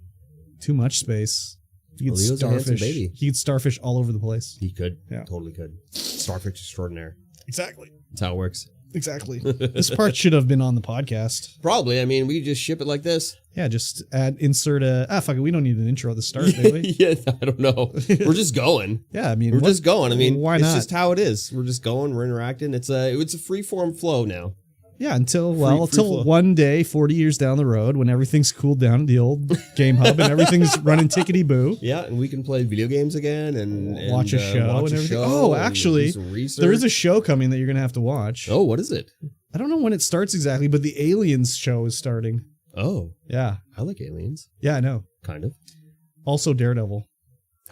Too much space. He could Leo's a handsome starfish. baby. He could starfish all over the place. He could. Yeah. Totally could. Starfish extraordinaire. Exactly. That's how it works. Exactly. This part should have been on the podcast. Probably. I mean, we just ship it like this. Yeah, just insert a... fuck it, we don't need an intro at the start, do we? Yeah, I don't know. We're just going. Yeah, I mean... We're just going. I mean, why not? It's just how it is. We're just going. We're interacting. It's a free-form flow now. Yeah, until flow. one day, 40 years down the road, when everything's cooled down at the old game hub and everything's running tickety-boo. Yeah, and we can play video games again and watch a show and everything. Oh, actually, there is a show coming that you're going to have to watch. Oh, what is it? I don't know when it starts exactly, but the Aliens show is starting. Oh. Yeah. I like Aliens. Yeah, I know. Kind of. Also Daredevil.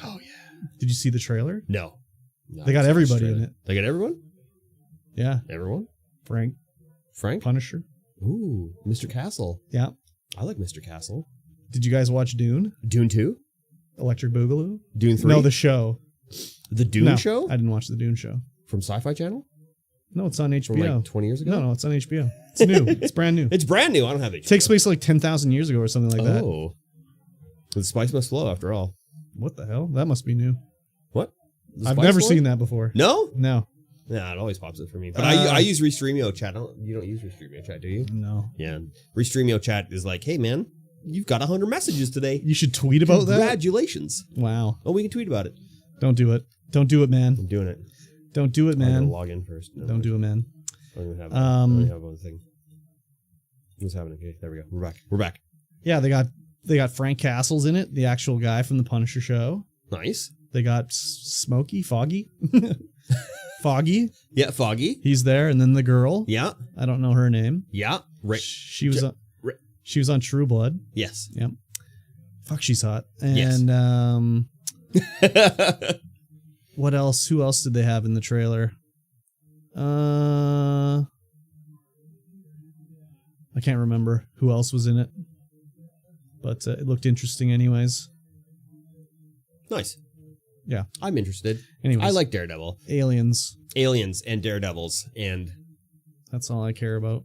Oh, yeah. Did you see the trailer? No. They got everybody in it. They got everyone? Yeah. Everyone? Frank? Punisher. Ooh, Mr. Castle. Yeah. I like Mr. Castle. Did you guys watch Dune? Dune 2? Electric Boogaloo? Dune 3? No, the show. The Dune show? I didn't watch the Dune show. From Sci-Fi Channel? No, it's on HBO. From like 20 years ago? No, it's on HBO. It's new. It's brand new. It's brand new. I don't have HBO. It takes place like 10,000 years ago or something like that. Oh. The spice must flow after all. What the hell? That must be new. What? I've never seen that before. No? No. Yeah, it always pops up for me. But I use Restreamio chat. You don't use Restreamio chat, do you? No. Yeah. Restreamio chat is like, hey, man, you've got 100 messages today. You should tweet about that? Congratulations. Wow. Oh, we can tweet about it. Don't do it. Don't do it, man. I'm doing it. Don't do it, man. I'm going to log in first. No, don't do it, man. I don't even have one thing. What's happening? Okay, there we go. We're back. Yeah, they got Frank Castles in it, the actual guy from the Punisher show. Nice. They got Foggy. Foggy. Yeah, Foggy. He's there, and then the girl. Yeah. I don't know her name. Yeah. She was on True Blood. Yes. Yep. Fuck, she's hot. And yes. What else? Who else did they have in the trailer? I can't remember who else was in it, but it looked interesting anyways. Nice. Yeah. I'm interested. Anyways, I like Daredevil. Aliens and Daredevils and... That's all I care about.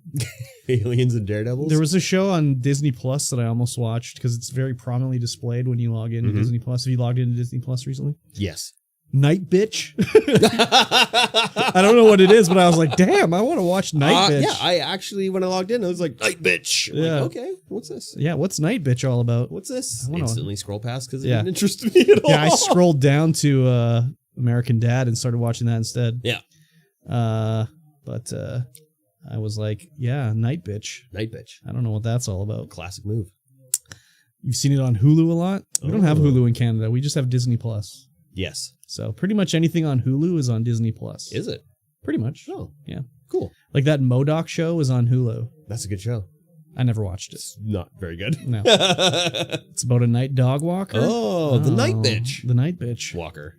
Aliens and Daredevils? There was a show on Disney Plus that I almost watched because it's very prominently displayed when you log into Disney Plus. Have you logged into Disney Plus recently? Yes. Night Bitch. I don't know what it is, but I was like, damn, I want to watch Night Bitch. Yeah, I actually, when I logged in, I was like, Night Bitch. Yeah. Like, okay, what's this? Yeah, what's Night Bitch all about? What's this? Instantly scroll past because it Yeah. didn't interest me at all. Yeah, I scrolled down to American Dad and started watching that instead. Yeah. But I was like, yeah, Night Bitch. Night Bitch. I don't know what that's all about. Classic move. You've seen it on Hulu a lot? We don't have Hulu in Canada. We just have Disney Plus. Yes. So pretty much anything on Hulu is on Disney Plus. Is it? Pretty much. Oh. Yeah. Cool. Like that MODOK show is on Hulu. That's a good show. I never watched it. It's not very good. No. It's about a night dog walker. Oh, the night bitch. The night bitch. Walker.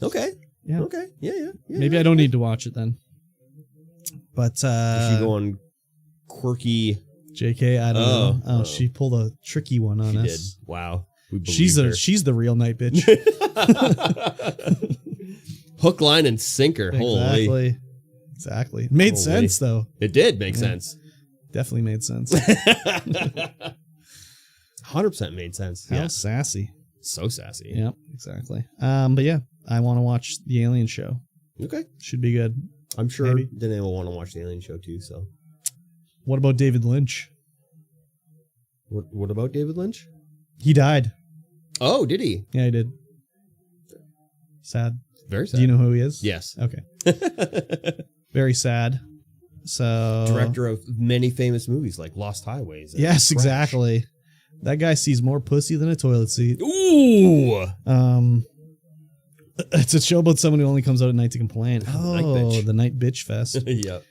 Okay. Yeah. Okay. Yeah. Maybe I don't need to watch it then. But Is she going quirky? JK, I don't know. Oh, she pulled a tricky one on us. Did. Wow. She's the real night bitch. Hook, line, and sinker. Holy. Exactly. Made sense though. It did make sense. Definitely made sense. 100% made sense. How sassy. So sassy. Yep, exactly. But yeah, I want to watch the Alien show. Okay. Should be good. I'm sure Danae will want to watch the Alien show too, so. What about David Lynch? What about David Lynch? He died. Oh, did he? Yeah, he did. Sad. Very sad. Do you know who he is? Yes. Okay. Very sad. So director of many famous movies like Lost Highways. Yes, Crash. Exactly. That guy sees more pussy than a toilet seat. Ooh. It's a show about someone who only comes out at night to complain. The Night Bitch Fest. Yep.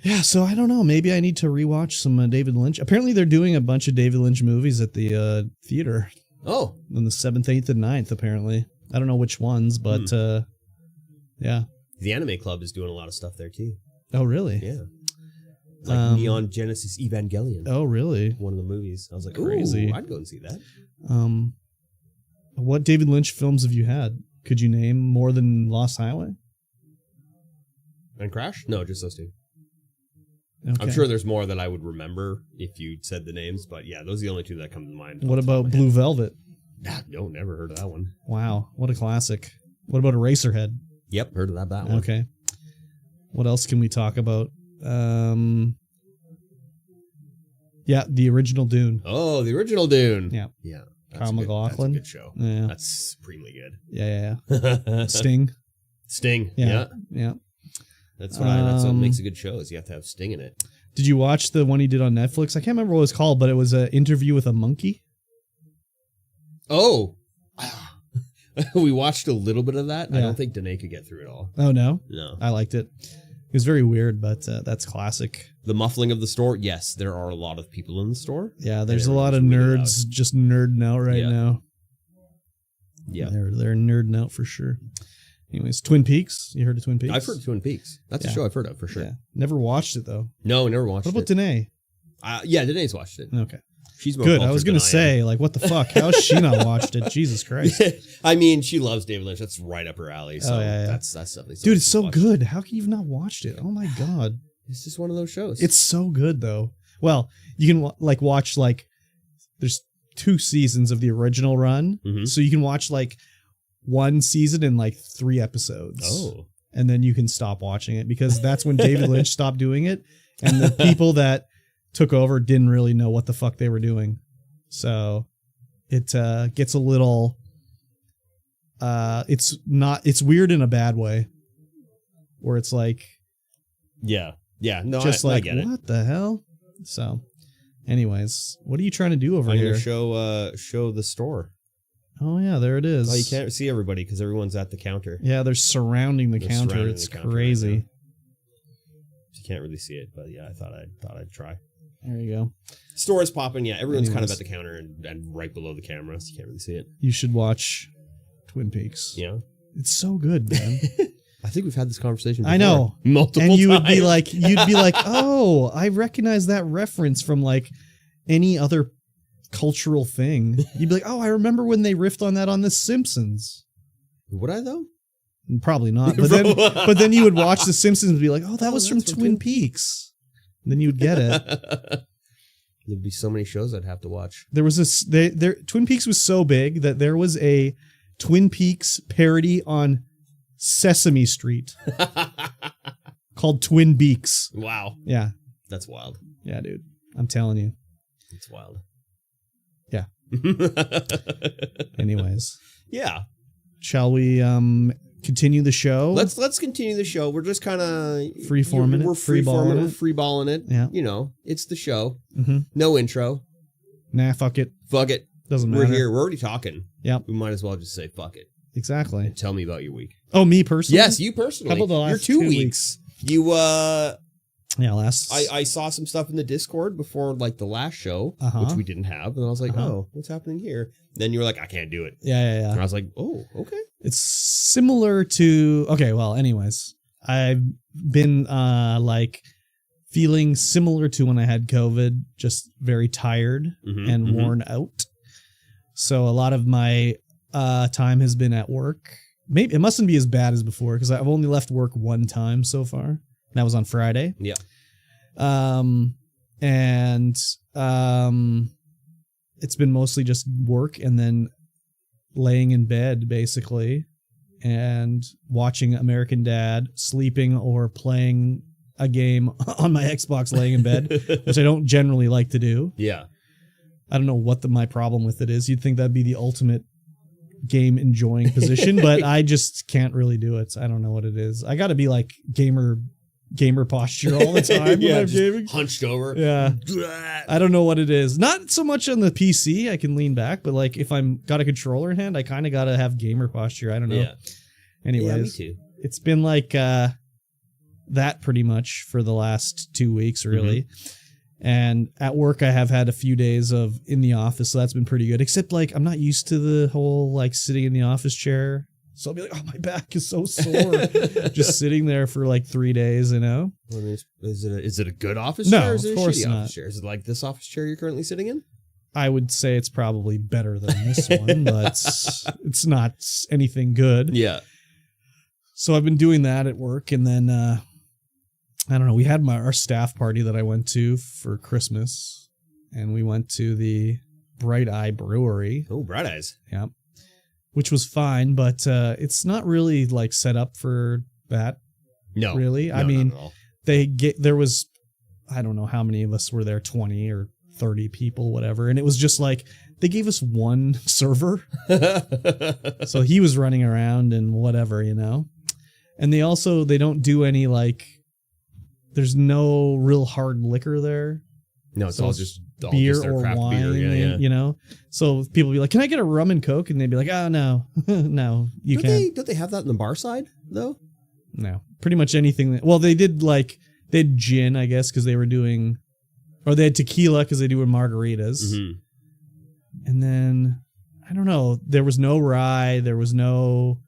Yeah, so I don't know. Maybe I need to rewatch some David Lynch. Apparently, they're doing a bunch of David Lynch movies at the theater. Oh. On the 7th, 8th, and 9th, apparently. I don't know which ones, but yeah. The Anime Club is doing a lot of stuff there, too. Oh, really? Yeah. Like Neon Genesis Evangelion. Oh, really? One of the movies. I was like, crazy. Ooh, I'd go and see that. What David Lynch films have you had? Could you name more than Lost Highway? And Crash? No, just those two. Okay. I'm sure there's more that I would remember if you said the names, but yeah, those are the only two that come to mind. What about Blue Velvet? No, never heard of that one. Wow, what a classic. What about Eraserhead? Yep, heard of that one. Okay. What else can we talk about? Yeah, the original Dune. Oh, the original Dune. Yeah. Yeah. Kyle MacLachlan. That's a good show. Yeah. That's supremely good. Yeah. Sting. Yeah. That's what makes a good show is you have to have Sting in it. Did you watch the one he did on Netflix? I can't remember what it was called, but it was an interview with a monkey. Oh. We watched a little bit of that. Yeah. I don't think Danae could get through it all. Oh, no? No. I liked it. It was very weird, but that's classic. The muffling of the store. Yes, there are a lot of people in the store. Yeah, there's a lot of nerds just nerding out right now. Yeah. They're nerding out for sure. Anyways, Twin Peaks. You heard of Twin Peaks? I've heard of Twin Peaks. That's a show I've heard of for sure. Yeah. Never watched it though. No, never watched it. What about Danae? Yeah, Danae's watched it. Okay. She's more good. I was going to say, like, what the fuck? How has she not watched it? Jesus Christ. I mean, she loves David Lynch. That's right up her alley. So that's definitely something. Dude, it's so good. How can you not watched it? Oh my God. It's just one of those shows. It's so good though. Well, you can watch there's 2 seasons of the original run. Mm-hmm. So you can watch one season in 3 episodes. Oh. And then you can stop watching it because that's when David Lynch stopped doing it. And the people that took over didn't really know what the fuck they were doing. So it gets a little it's weird in a bad way where it's like no, just I get it. What the hell? So anyways, what are you trying to do over I'm here? Gonna show the store. Oh yeah, there it is. Oh, you can't see everybody because everyone's at the counter. Yeah, they're surrounding the counter. It's crazy. Right, you can't really see it, but yeah, I thought I'd try. There you go. Store is popping. Yeah, everyone's kind of at the counter and right below the camera, so you can't really see it. You should watch Twin Peaks. Yeah, it's so good, man. I think we've had this conversation before. I know. Multiple times. And you'd be like, oh, I recognize that reference from any other cultural thing. You'd be like, oh, I remember when they riffed on that on The Simpsons. Would I though? Probably not. But then you would watch The Simpsons and be like, oh, that was from Twin Peaks. And then you would get it. There'd be so many shows I'd have to watch. There was Twin Peaks was so big that there was a Twin Peaks parody on Sesame Street called Twin Beaks. Wow. Yeah. That's wild. Yeah, dude. I'm telling you. It's wild. Yeah. Anyways. Yeah. Shall we continue the show? Let's continue the show. We're just kind of freeforming it. We're freeballing it. We're freeballing it. Yeah. You know, it's the show. Mm-hmm. No intro. Nah, fuck it. Fuck it. Doesn't matter. We're here. We're already talking. Yep. We might as well just say fuck it. Exactly. And tell me about your week. Oh, me personally? Yes, you personally. How about the last your 2 2 weeks? You Yeah, I saw some stuff in the Discord before like the last show, Uh-huh. which we didn't have, and I was like, oh, what's happening here? Then you were like, I can't do it. Yeah. And I was like, oh, okay. It's similar to anyways, I've been like feeling similar to when I had COVID, just very tired and worn out. So a lot of my time has been at work. Maybe it mustn't be as bad as before because I've only left work one time so far. That was on Friday. Yeah. It's been mostly just work and then laying in bed basically and watching American Dad, sleeping or playing a game on my Xbox laying in bed, which I don't generally like to do. Yeah. I don't know what my problem with it is. You'd think that'd be the ultimate game enjoying position, but I just can't really do it. I don't know what it is. I got to be like gamer posture all the time when I'm gaming. Hunched over. Yeah. I don't know what it is. Not so much on the PC, I can lean back, but like if I'm got a controller in hand, I kind of got to have gamer posture. I don't know. Yeah. Anyways, me too. It's been like that pretty much for the last 2 weeks, really. And at work, I have had a few days of in the office, so that's been pretty good. Except, like, I'm not used to the whole, like, sitting in the office chair. So I'll be like, oh, my back is so sore. Just sitting there for, like, 3 days, you know? Well, is it a good office No, chair? Or is it of course a shitty not. office chair? Is it like this office chair you're currently sitting in? I would say it's probably better than this one, but it's not anything good. Yeah. So I've been doing that at work, and then... I don't know. We had our staff party that I went to for Christmas, and we went to the Bright Eye Brewery. Oh, Bright Eyes. Yeah. Which was fine, but it's not really like set up for that. No. Really. No, I mean, not at all. there was, I don't know how many of us were there, 20 or 30 people, whatever. And it was just like, they gave us one server. So he was running around and whatever, you know. And they don't do any like, there's no real hard liquor there. No, it's so all just beer their or craft wine, beer. Yeah. you know? So people be like, can I get a rum and Coke? And they'd be like, oh, no, no, you can't. Don't they have that in the bar side, though? No, pretty much anything. They had gin, I guess, because they were doing, or they had tequila because they do margaritas. Mm-hmm. And then, I don't know, there was no rye, there was no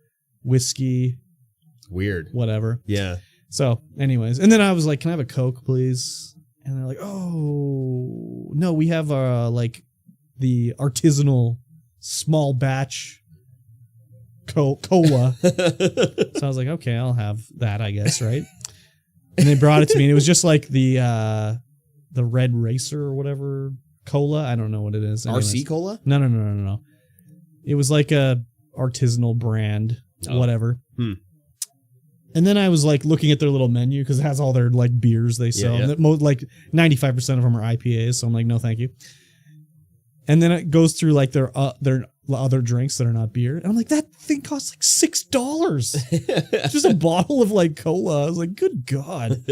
whiskey. Weird. Whatever. Yeah. So, anyways, and then I was like, "Can I have a Coke, please?" And they're like, "Oh, no, we have like the artisanal small batch cola." So I was like, "Okay, I'll have that, I guess, right?" And they brought it to me, and it was just like the Red Racer or whatever cola. I don't know what it is. Anyways. RC cola? No. It was like a artisanal brand, whatever. And then I was like looking at their little menu because it has all their like beers they sell. Yeah. And like 95% of them are IPAs. So I'm like, no, thank you. And then it goes through like their other drinks that are not beer. And I'm like, that thing costs like $6. Just a bottle of like cola. I was like, good God.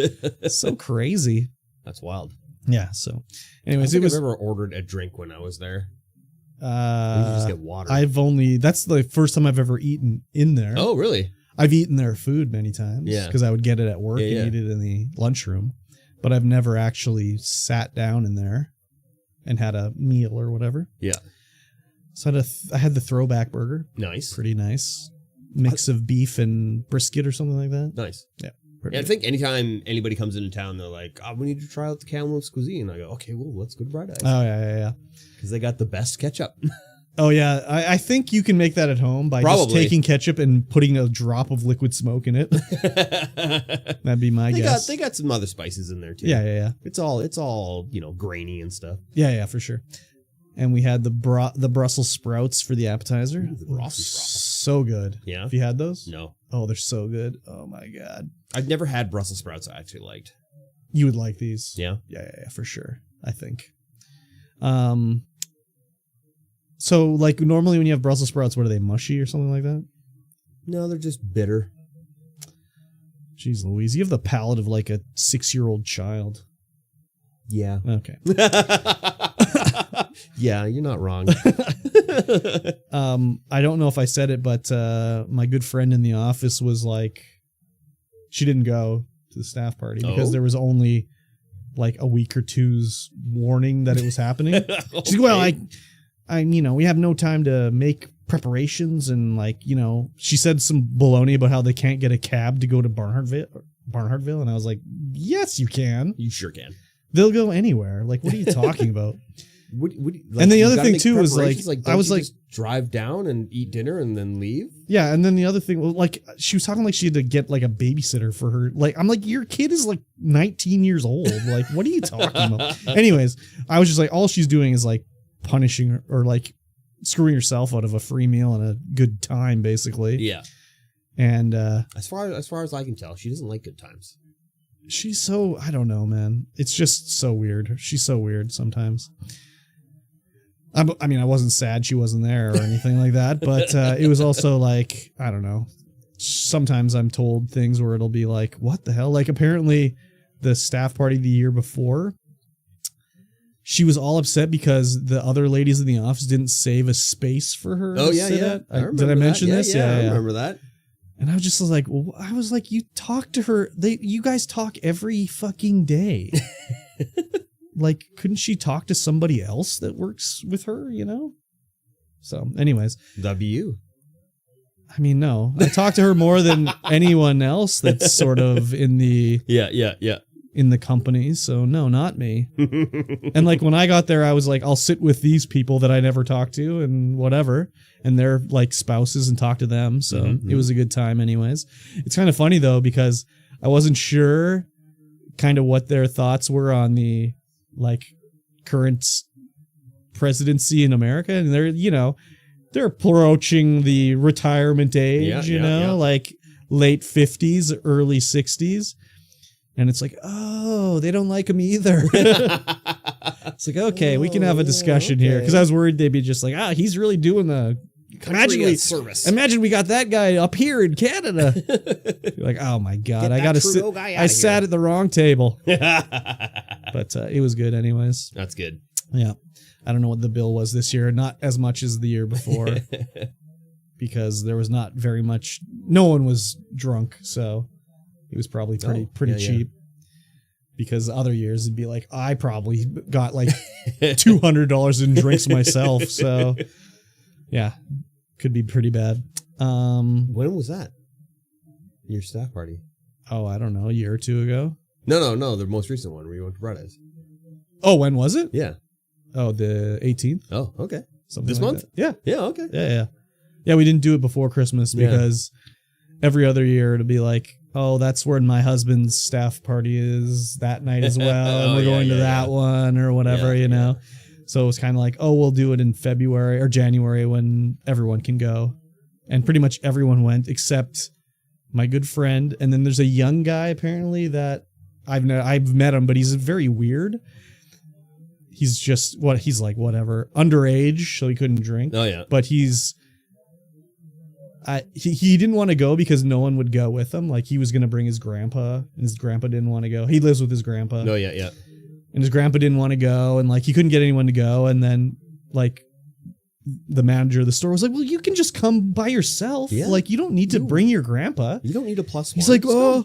So crazy. That's wild. Yeah. So anyways, I've ever ordered a drink when I was there. You just get water. That's the first time I've ever eaten in there. Oh, really? I've eaten their food many times because I would get it at work and eat it in the lunchroom, but I've never actually sat down in there and had a meal or whatever. Yeah. So I had the throwback burger. Nice. Pretty nice. Mix of beef and brisket or something like that. Nice. Yeah. I think anytime anybody comes into town, they're like, oh, we need to try out the Kamloops cuisine. I go, okay, well, let's go to Bright Eyes. Oh, yeah. Because they got the best ketchup. Oh, yeah. I think you can make that at home by just taking ketchup and putting a drop of liquid smoke in it. That'd be my guess. They got some other spices in there, too. Yeah. It's all grainy and stuff. Yeah, for sure. And we had the Brussels sprouts for the appetizer. Ooh, the Brussels sprouts. So good. Yeah. Have you had those? No. Oh, they're so good. Oh, my God. I've never had Brussels sprouts I actually liked. You would like these. Yeah? Yeah, for sure. I think. So, like, normally when you have Brussels sprouts, what are they, mushy or something like that? No, they're just bitter. Jeez Louise, you have the palate of, like, a 6-year-old child. Yeah. Okay. Yeah, you're not wrong. I don't know if I said it, but my good friend in the office was like, she didn't go. to the staff party because there was only like a week or two's warning that it was happening. Okay. She's like, well, I, we have no time to make preparations. And like, she said some baloney about how they can't get a cab to go to Barnhartville. And I was like, yes, you can. You sure can. They'll go anywhere. Like, what are you talking about? Like, and the other thing too was like I was like, just drive down and eat dinner and then leave. Yeah, and then the other thing, well, like she was talking like she had to get like a babysitter for her. Like I'm like, your kid is like 19 years old. Like, what are you talking about? Anyways, I was just like, all she's doing is like punishing her or like screwing herself out of a free meal and a good time, basically. Yeah. And as far as I can tell, she doesn't like good times. She's so, I don't know, man. It's just so weird. She's so weird sometimes. I mean, I wasn't sad she wasn't there or anything like that, but it was also like, I don't know. Sometimes I'm told things where it'll be like, what the hell? Like apparently the staff party the year before, she was all upset because the other ladies in the office didn't save a space for her. Oh, yeah, yeah. Did I mention this? Yeah, I remember that. And I was just like, well, you talk to her. You guys talk every fucking day. Like, couldn't she talk to somebody else that works with her, So, anyways. That'd be you. I mean, no. I talk to her more than anyone else that's sort of in the... Yeah. In the company, so no, not me. And like when I got there, I was like, I'll sit with these people that I never talked to and whatever. And they're like spouses and talk to them. So it was a good time anyways. It's kind of funny though, because I wasn't sure kind of what their thoughts were on the like current presidency in America. And they're approaching the retirement age, like late 50s, early 60s. And it's like, oh, they don't like him either. It's like, okay, we can have a discussion here. Because I was worried they'd be just like, he's really doing the service. Imagine we got that guy up here in Canada. You're like, oh my God, I got to sit. I sat at the wrong table. But it was good anyways. That's good. Yeah. I don't know what the bill was this year. Not as much as the year before. Because there was not very much. No one was drunk, so... It was probably pretty cheap because other years it'd be like, I probably got like $200 in drinks myself. So yeah, could be pretty bad. When was that? Your staff party? Oh, I don't know. A year or two ago. No. The most recent one where you went to Fridays. Oh, when was it? Yeah. Oh, the 18th. Oh, okay. Something this like month? That. Yeah. Yeah. Okay. Yeah. Yeah. We didn't do it before Christmas because every other year it'd be like, oh, that's where my husband's staff party is that night as well. And we're going to that one or whatever, you know? So it was kind of like, oh, we'll do it in February or January when everyone can go. And pretty much everyone went except my good friend. And then there's a young guy apparently that I've met him, but he's very weird. He's just he's like whatever, underage, so he couldn't drink. Oh yeah. But he didn't want to go because no one would go with him. Like he was going to bring his grandpa, and his grandpa didn't want to go. He lives with his grandpa. No, yeah. And his grandpa didn't want to go, and like he couldn't get anyone to go. And then like the manager of the store was like, "Well, you can just come by yourself. Yeah. Like you don't need to bring your grandpa. You don't need a plus one." He's like, "Oh,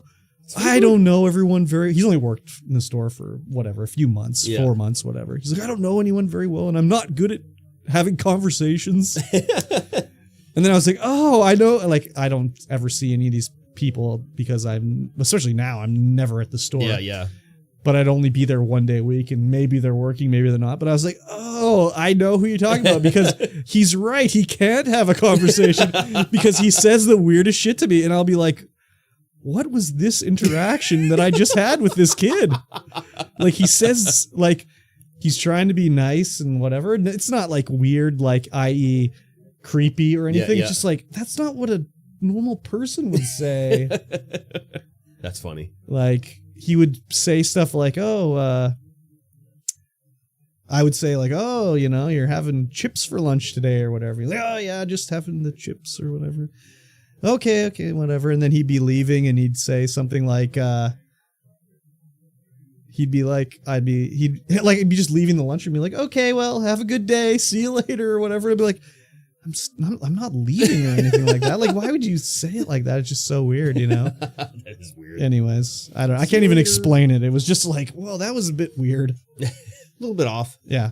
I don't know everyone very." He's only worked in the store for whatever, a few months, 4 months, whatever. He's like, "I don't know anyone very well, and I'm not good at having conversations." And then I was like, oh, I know, like, I don't ever see any of these people because especially now, I'm never at the store. Yeah. But I'd only be there one day a week and maybe they're working, maybe they're not. But I was like, oh, I know who you're talking about because he's right. He can't have a conversation because he says the weirdest shit to me. And I'll be like, what was this interaction that I just had with this kid? Like he says, like, he's trying to be nice and whatever. And it's not like weird, like, i.e., creepy or anything. It's just like, that's not what a normal person would say. That's funny. Like he would say stuff like, I would say like, oh, you're having chips for lunch today or whatever. He's like, oh yeah, just having the chips or whatever. Okay, whatever. And then he'd be leaving and he'd say something like, he'd be just leaving the lunchroom and be like, okay, well, have a good day. See you later or whatever. I'd be like, I'm not leaving or anything like that. Like, why would you say it like that? It's just so weird, you know? That is weird. Anyways, I can't even explain it. It was just like, well, that was a bit weird. A little bit off. Yeah.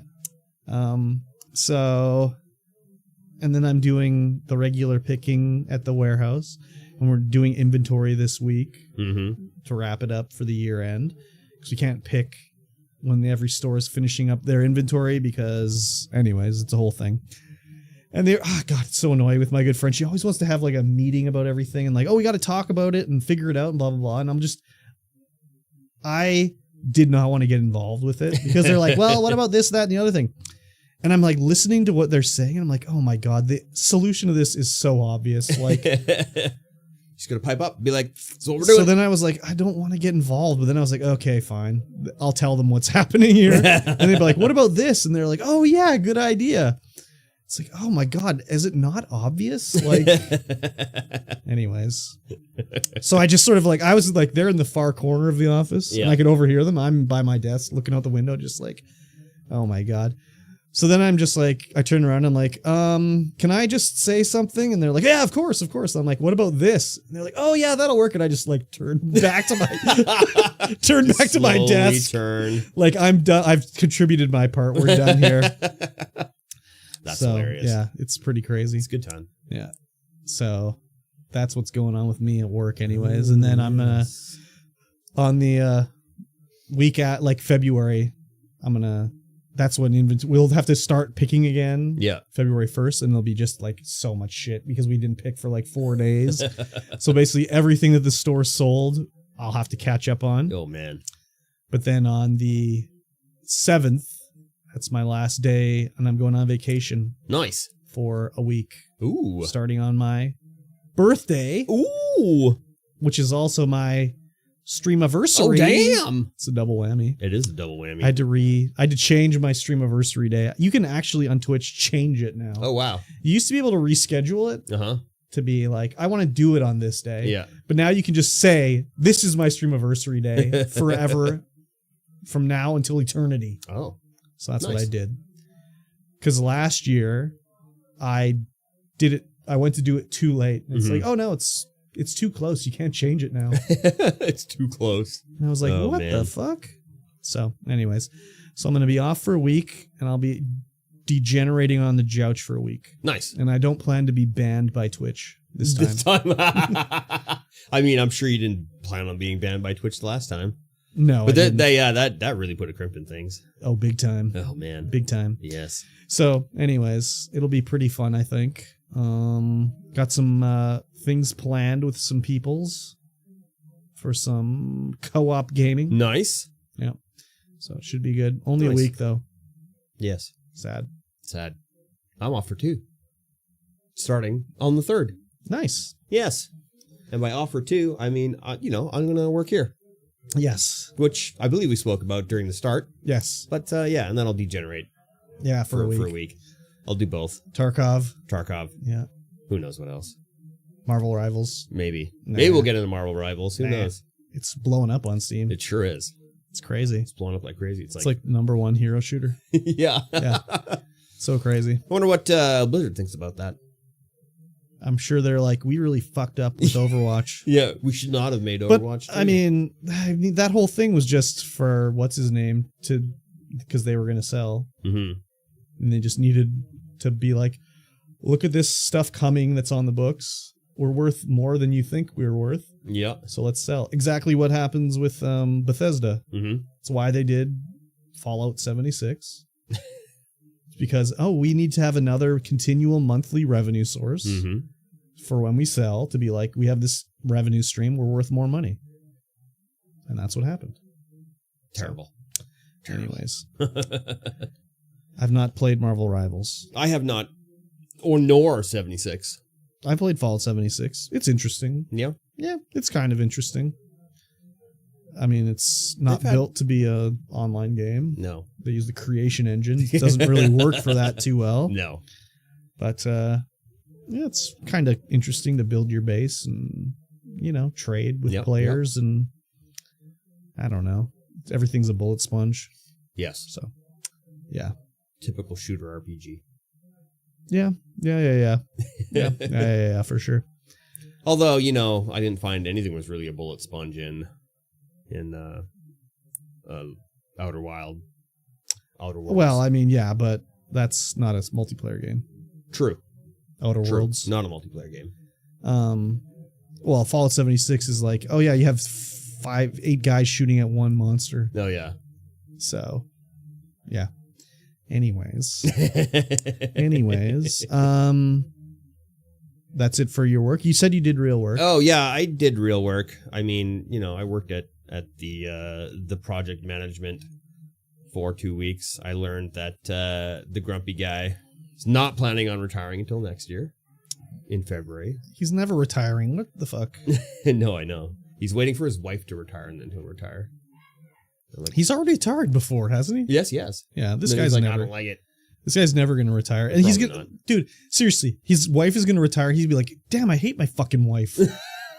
So, and then I'm doing the regular picking at the warehouse, and we're doing inventory this week to wrap it up for the year end, because we can't pick when every store is finishing up their inventory, because anyways, it's a whole thing. And they're, God, it's so annoying with my good friend. She always wants to have like a meeting about everything and like, oh, we got to talk about it and figure it out and blah, blah, blah. And I did not want to get involved with it, because they're like, well, what about this, that, and the other thing? And I'm like listening to what they're saying, and I'm like, oh my God, the solution to this is so obvious. Like, just gonna pipe up and be like, that's what we're doing. So then I was like, I don't want to get involved. But then I was like, okay, fine. I'll tell them what's happening here. And they'd be like, what about this? And they're like, oh yeah, good idea. It's like, oh my God, is it not obvious? Like, anyways. So I just sort of like, I was like, they're in the far corner of the office, and I could overhear them. I'm by my desk looking out the window, just like, oh my God. So then I'm just like, I turn around and I'm like, can I just say something? And they're like, yeah, of course, of course. I'm like, what about this? And they're like, oh yeah, that'll work. And I just like turn back to my desk. Like, I'm done. I've contributed my part. We're done here. That's hilarious. Yeah, it's pretty crazy. It's a good time. Yeah. So that's what's going on with me at work anyways. And then I'm gonna, on the week at like February, that's when we'll have to start picking again. Yeah. February 1st, and there'll be just like so much shit because we didn't pick for like 4 days. So basically everything that the store sold, I'll have to catch up on. Oh man. But then on the 7th, that's my last day, and I'm going on vacation. Nice. For a week. Ooh. Starting on my birthday. Ooh. Which is also my Streamiversary. Oh, damn. It's a double whammy. It is a double whammy. I had to change my Streamiversary day. You can actually on Twitch change it now. Oh, wow. You used to be able to reschedule it to be like, I want to do it on this day. Yeah. But now you can just say, this is my Streamiversary day forever from now until eternity. Oh. So that's what I did. Because last year, I went to do it too late. It's like, oh no, it's too close. You can't change it now. It's too close. And I was like, what the fuck? So anyways, so I'm going to be off for a week, and I'll be degenerating on the Jouch for a week. Nice. And I don't plan to be banned by Twitch this time. I mean, I'm sure you didn't plan on being banned by Twitch the last time. No, but that really put a crimp in things. Oh, big time. Oh man, big time. Yes. So, anyways, it'll be pretty fun, I think. Got some things planned with some peoples for some co-op gaming. Nice. Yeah. So it should be good. Only a week though. Yes. Sad. I'm off for 2. Starting on the 3rd. Nice. Yes. And by off for 2, I mean, I'm going to work here. Yes. Which I believe we spoke about during the start. Yes. But yeah, and then I'll degenerate. Yeah, for a week. I'll do both. Tarkov. Yeah. Who knows what else? Marvel Rivals. Maybe. Nah. Maybe we'll get into Marvel Rivals. Who knows? It's blowing up on Steam. It sure is. It's crazy. It's blowing up like crazy. It's like #1 hero shooter. Yeah. Yeah. So crazy. I wonder what Blizzard thinks about that. I'm sure they're like, we really fucked up with Overwatch. Yeah, we should not have made Overwatch. But, I mean, that whole thing was just for, what's his name, because they were going to sell. Mm-hmm. And they just needed to be like, look at this stuff coming that's on the books. We're worth more than you think we're worth. Yeah. So let's sell. Exactly what happens with Bethesda. Mm-hmm. It's why they did Fallout 76. It's because, we need to have another continual monthly revenue source. Mm-hmm. For when we sell, to be like, we have this revenue stream, we're worth more money. And that's what happened. Terrible. So, anyways. I've not played Marvel Rivals. I have not. Or nor 76. I played Fallout 76. It's interesting. Yeah? Yeah, it's kind of interesting. I mean, it's not built to be a online game. No. They use the creation engine. It doesn't really work for that too well. No. But, yeah, it's kind of interesting to build your base and, trade with players and I don't know. Everything's a bullet sponge. Yes. So, yeah. Typical shooter RPG. Yeah, for sure. Although, you know, I didn't find anything was really a bullet sponge in Outer Worlds. Well, I mean, yeah, but that's not a multiplayer game. True. Outer Worlds. Not a multiplayer game. Well, Fallout 76 is like, oh yeah, you have 8 guys shooting at one monster. Oh yeah. So, yeah. Anyways, that's it for your work. You said you did real work. Oh yeah, I did real work. I mean, you know, I worked at the project management for 2 weeks. I learned that the grumpy guy is not planning on retiring until next year in February. He's never retiring. What the fuck? No, I know. He's waiting for his wife to retire and then he'll retire. Like, he's already retired before, hasn't he? Yes, yes. Yeah, this guy's like, never. I don't like it. This guy's never going to retire. And he's going to... Dude, seriously, his wife is going to retire. He'd be like, damn, I hate my fucking wife.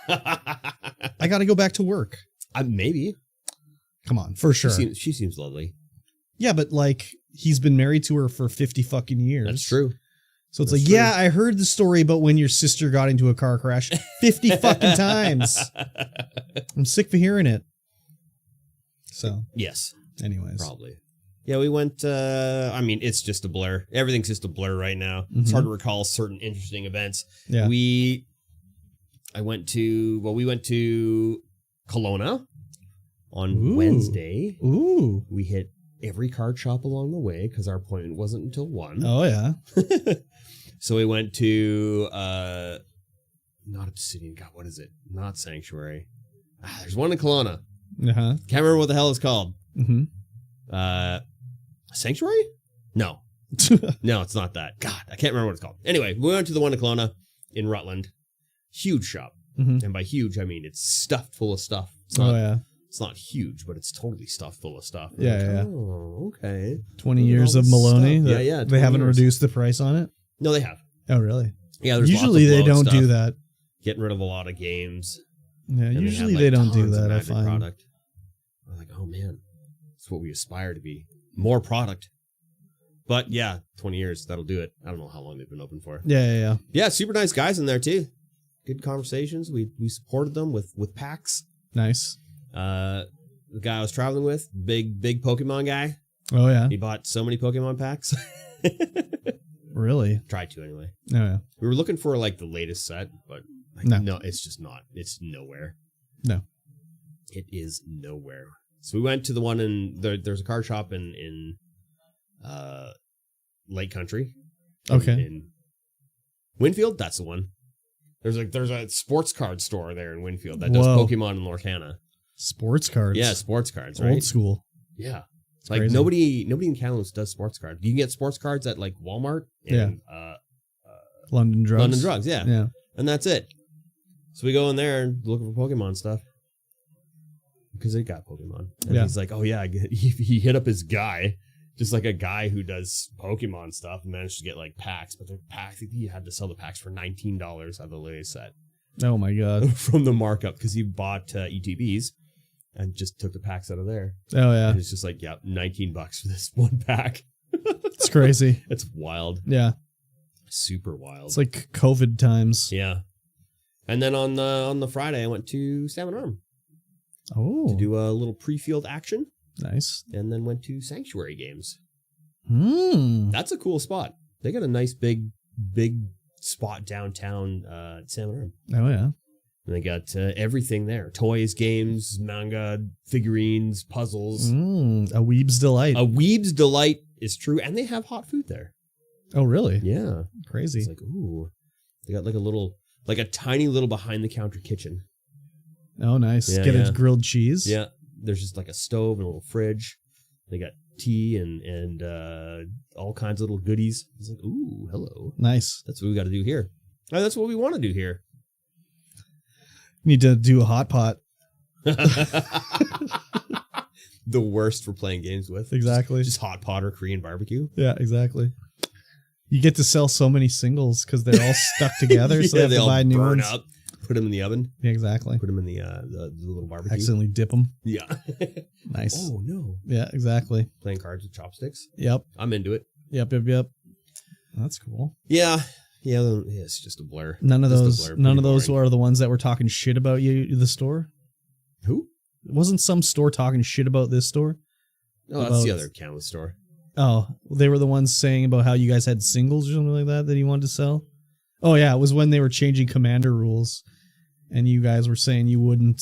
I got to go back to work. Maybe. Come on, for sure. She seems lovely. Yeah, but like, he's been married to her for 50 fucking years. That's true. So it's like, yeah, I heard the story about when your sister got into a car crash 50 fucking times. I'm sick of hearing it. So. Yes. Anyways. Probably. Yeah, we went, I mean, it's just a blur. Everything's just a blur right now. Mm-hmm. It's hard to recall certain interesting events. Yeah. We went to Kelowna on Wednesday. Ooh. We hit every card shop along the way because our appointment wasn't until 1. Oh, yeah. So we went to, not Obsidian, God, what is it? Not Sanctuary. There's one in Kelowna. Uh-huh. Can't remember what the hell it's called. Mm-hmm. Sanctuary? No. No, it's not that. God, I can't remember what it's called. Anyway, we went to the one in Kelowna in Rutland. Huge shop. Mm-hmm. And by huge, I mean it's stuffed full of stuff. It's not huge, but it's totally stuffed full of stuff. Yeah. Oh, okay. 20 years of Maloney. Yeah. They haven't reduced the price on it? No, they have. Oh, really? Yeah, there's usually they don't do that. Getting rid of a lot of games. Yeah, usually they don't do that, I find. Product. I'm like, oh man, that's what we aspire to be. More product. But yeah, 20 years, that'll do it. I don't know how long they've been open for. Yeah. Yeah, super nice guys in there too. Good conversations. We supported them with packs. Nice. The guy I was traveling with, big Pokemon guy. Oh yeah. He bought so many Pokemon packs. Really? Tried to anyway. Oh yeah. We were looking for like the latest set, but no, it's just not. It's nowhere. No. It is nowhere. So we went to the one in there's a card shop in Lake Country. Okay. In Winfield, that's the one. There's a sports card store there in Winfield that does Pokemon and Lorcana. Sports cards. Yeah, sports cards, right? Old school. Yeah. It's like crazy. nobody in Kamloops does sports cards. You can get sports cards at like Walmart and London Drugs. Yeah. And that's it. So we go in there and looking for Pokemon stuff. Because they got Pokemon. And he's like, oh yeah, he hit up his guy. Just like a guy who does Pokemon stuff and managed to get like packs. But the packs, he had to sell the packs for $19 out of the latest set. Oh my God. From the markup. Because he bought ETBs and just took the packs out of there. Oh yeah. And it's just like, yeah, $19 for this one pack. It's crazy. It's wild. Yeah. Super wild. It's like COVID times. Yeah. And then on the Friday, I went to Salmon Arm. Oh. To do a little pre-field action. Nice. And then went to Sanctuary Games. That's a cool spot. They got a nice big spot downtown at Salmon Arm. Oh, yeah. And they got everything there. Toys, games, manga, figurines, puzzles. A weeb's delight. A weeb's delight is true. And they have hot food there. Oh, really? Yeah. Crazy. It's like, ooh. They got like a tiny little behind-the-counter kitchen. Oh, nice. Yeah, Get a grilled cheese. Yeah. There's just like a stove and a little fridge. They got tea and all kinds of little goodies. It's like, ooh, hello. Nice. That's what we got to do here. Oh, that's what we want to do here. Need to do a hot pot. The worst for playing games with. Exactly. Just hot pot or Korean barbecue. Yeah, exactly. You get to sell so many singles because they're all stuck together, so they have to buy new ones. Up, put them in the oven. Yeah, exactly. Put them in the little barbecue. Accidentally dip them. Yeah. Nice. Oh, no. Yeah, exactly. Playing cards with chopsticks. Yep. I'm into it. Yep. That's cool. Yeah. Yeah, it's just a blur. None of Just a those blur. are the ones that were talking shit about you, the store? Who? Wasn't some store talking shit about this store? Oh, that's the other camera store. Oh, they were the ones saying about how you guys had singles or something like that you wanted to sell? Oh, yeah, it was when they were changing commander rules, and you guys were saying you wouldn't...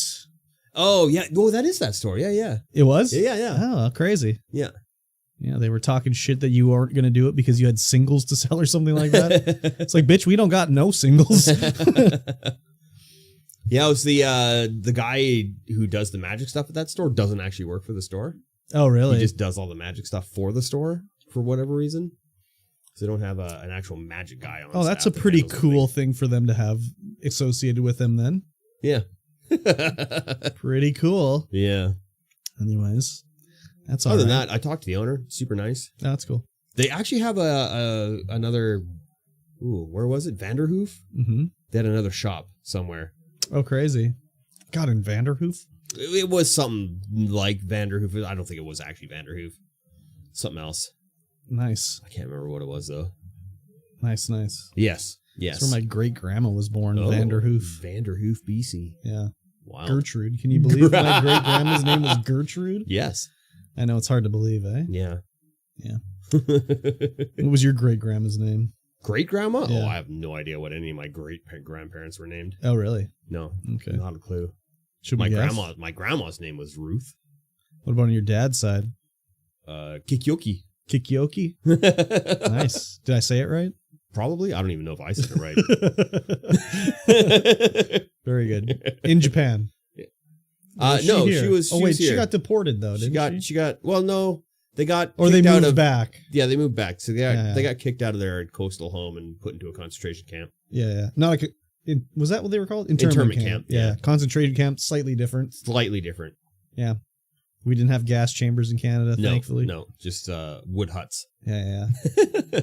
Oh, yeah. Oh, that is that store. Yeah, yeah. It was? Yeah. Oh, crazy. Yeah. Yeah, they were talking shit that you weren't going to do it because you had singles to sell or something like that. It's like, bitch, we don't got no singles. Yeah, it was the guy who does the magic stuff at that store doesn't actually work for the store. Oh, really? He just does all the magic stuff for the store for whatever reason. So they don't have an actual magic guy on. Oh, that's a pretty cool thing for them to have associated with them then. Yeah. Pretty cool. Yeah. Anyways, that's all Other right. than that, I talked to the owner. Super nice. Oh, that's cool. They actually have another. Ooh, where was it? Vanderhoof? Mm-hmm. They had another shop somewhere. Oh, crazy. God, in Vanderhoof? It was something like Vanderhoof. I don't think it was actually Vanderhoof. Something else. Nice. I can't remember what it was, though. Nice. Yes. That's where my great-grandma was born, Vanderhoof. Vanderhoof, BC. Yeah. Wow. Gertrude. Can you believe my great-grandma's name was Gertrude? Yes. I know, it's hard to believe, eh? Yeah. Yeah. What was your great-grandma's name? Great-grandma? Yeah. Oh, I have no idea what any of my great-grandparents were named. Oh, really? No. Okay. Not a clue. Should My we guess? grandma's name was Ruth. What about on your dad's side? Kikyoki. Kikyoki? Nice. Did I say it right? Probably. I don't even know if I said it right. Very good. In Japan. No, she was. Oh, wait, here. she got deported though, didn't she? She got. Well, no, they got. Or they kicked out moved of, back. Yeah, they moved back. So they Yeah. got kicked out of their coastal home and put into a concentration camp. Yeah. Not like was that what they were called? Internment camp. Yeah. Concentration camp, slightly different. Slightly different. Yeah. We didn't have gas chambers in Canada, thankfully. No, just wood huts. Yeah.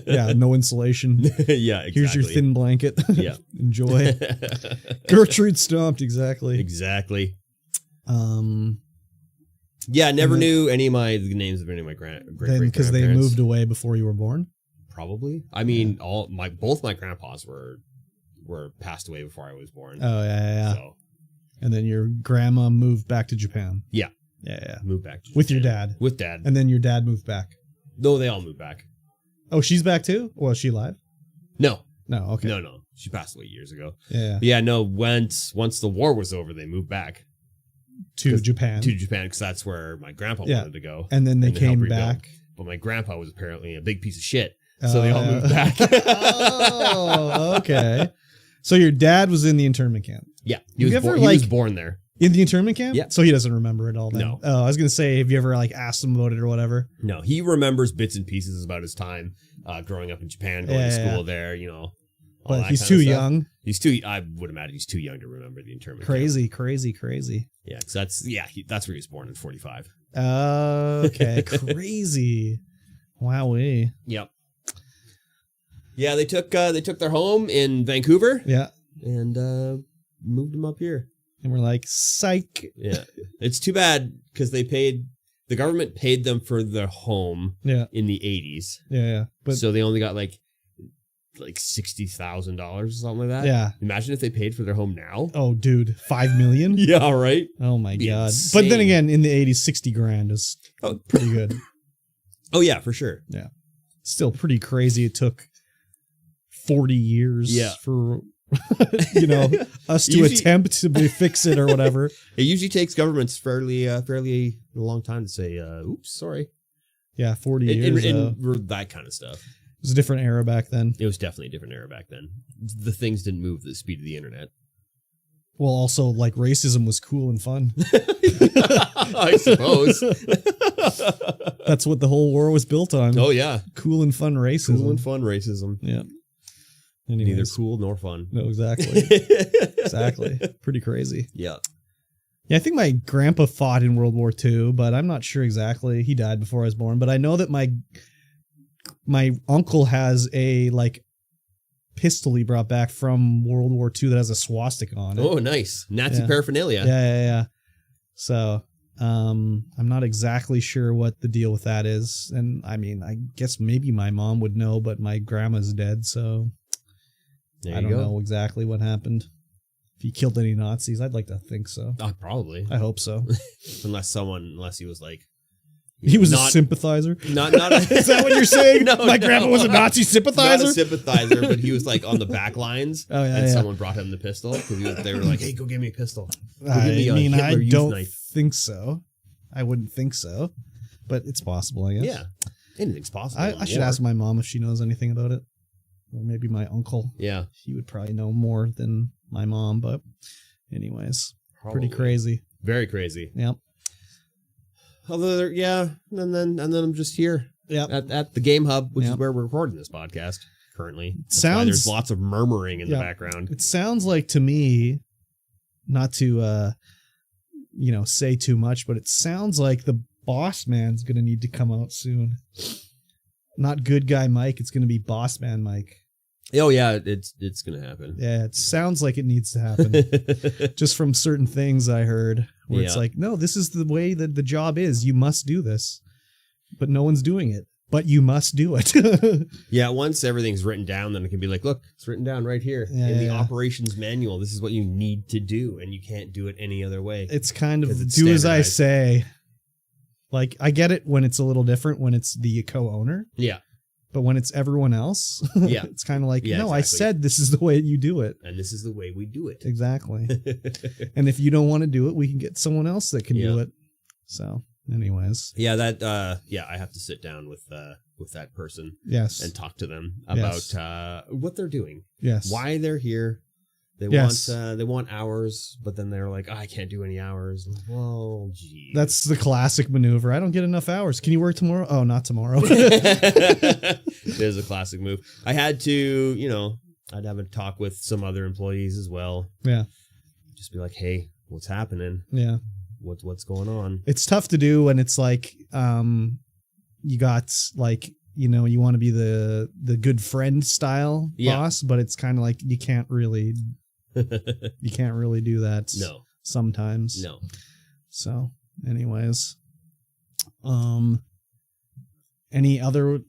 Yeah, no insulation. Yeah, exactly. Here's your thin blanket. Yeah. Enjoy. Gertrude stomped, exactly. Exactly. Yeah, I never knew the names of any of my great-grandparents. Because they moved away before you were born? Probably. I mean, both my grandpas were passed away before I was born. Oh, yeah. So. And then your grandma moved back to Japan. Yeah. Yeah. Moved back to Japan. With your dad. With dad. And then your dad moved back. No, they all moved back. Oh, she's back too? Well, is she alive? No. No, okay. No. She passed away years ago. Yeah. Yeah, no, once the war was over, they moved back. To Japan. Because that's where my grandpa wanted to go. And then they came back. But my grandpa was apparently a big piece of shit. So they all moved back. Oh, okay. So your dad was in the internment camp? Yeah. He was born there. In the internment camp? Yeah. So he doesn't remember it all then? No. Oh, I was going to say, have you ever asked him about it or whatever? No, he remembers bits and pieces about his time growing up in Japan, going to school there, But he's too young. I would imagine he's too young to remember the internment camp. Crazy. Yeah, because that's where he was born in 45. Okay, crazy. Wowee. Yep. Yeah, they took their home in Vancouver. Yeah. And moved them up here. And we're like, psych. Yeah. It's too bad because the government paid them for their home in the 80s. Yeah. But so they only got like $60,000 or something like that. Yeah. Imagine if they paid for their home now. Oh, dude, $5 million? Yeah, right. Oh my God. Insane. But then again, in the 80s, 60 grand is pretty good. Oh yeah, for sure. Yeah. Still pretty crazy. It took 40 years for us to attempt to fix it or whatever. It usually takes governments fairly a long time to say, oops, sorry. Yeah, 40 years. And that kind of stuff. It was a different era back then. It was definitely a different era back then. The things didn't move at the speed of the internet. Well, also, like, racism was cool and fun. I suppose. That's what the whole war was built on. Oh, yeah. Cool and fun racism. Cool and fun racism. Yeah. Anyways. Neither cool nor fun. No, exactly. Exactly. Pretty crazy. Yeah. Yeah, I think my grandpa fought in World War II, but I'm not sure exactly. He died before I was born. But I know that my uncle has a, pistol he brought back from World War II that has a swastika on it. Oh, nice. Nazi paraphernalia. Yeah. So, I'm not exactly sure what the deal with that is. And I mean, I guess maybe my mom would know, but my grandma's dead, so I don't know exactly what happened. If he killed any Nazis, I'd like to think so. Probably. I hope so. unless he was like, he was a sympathizer. Not is that what you're saying? No, my grandma was a Nazi sympathizer. Not a sympathizer, but he was like on the back lines. Oh yeah, and someone brought him the pistol because they were like, "Hey, go give me a pistol." I don't think so. I wouldn't think so, but it's possible, I guess. Yeah, anything's possible. I should ask my mom if she knows anything about it, or maybe my uncle. Yeah, he would probably know more than my mom. But, anyways, pretty crazy. Very crazy. Yep. Although, and then I'm just here. Yep. At the Game Hub, which is where we're recording this podcast currently. That's why there's lots of murmuring in the background. It sounds like to me, not to say too much, but it sounds like the boss man's going to need to come out soon. Not good guy Mike, it's going to be boss man Mike. Oh yeah, it's going to happen. Yeah, it sounds like it needs to happen. Just from certain things I heard where it's like, no, this is the way that the job is. You must do this. But no one's doing it. But you must do it. Yeah, once everything's written down, then it can be like, look, it's written down right here in the operations manual. This is what you need to do, and you can't do it any other way. It's kind of do as I say. Like, I get it when it's a little different when it's the co-owner. Yeah. But when it's everyone else, it's kind of like, no, exactly. I said this is the way you do it. And this is the way we do it. Exactly. And if you don't want to do it, we can get someone else that can do it. So, anyways. Yeah, I have to sit down with that person. Yes. And talk to them about what they're doing. Yes. Why they're here. They want hours, but then they're like, I can't do any hours. Well, geez. That's the classic maneuver. I don't get enough hours. Can you work tomorrow? Oh, not tomorrow. It is a classic move. I had to, I'd have a talk with some other employees as well. Yeah. Just be like, hey, what's happening? Yeah. What's going on? It's tough to do when it's like, you got like, you want to be the good friend style boss, but it's kind of like you can't really do that. No. Sometimes. No. So, anyways, any other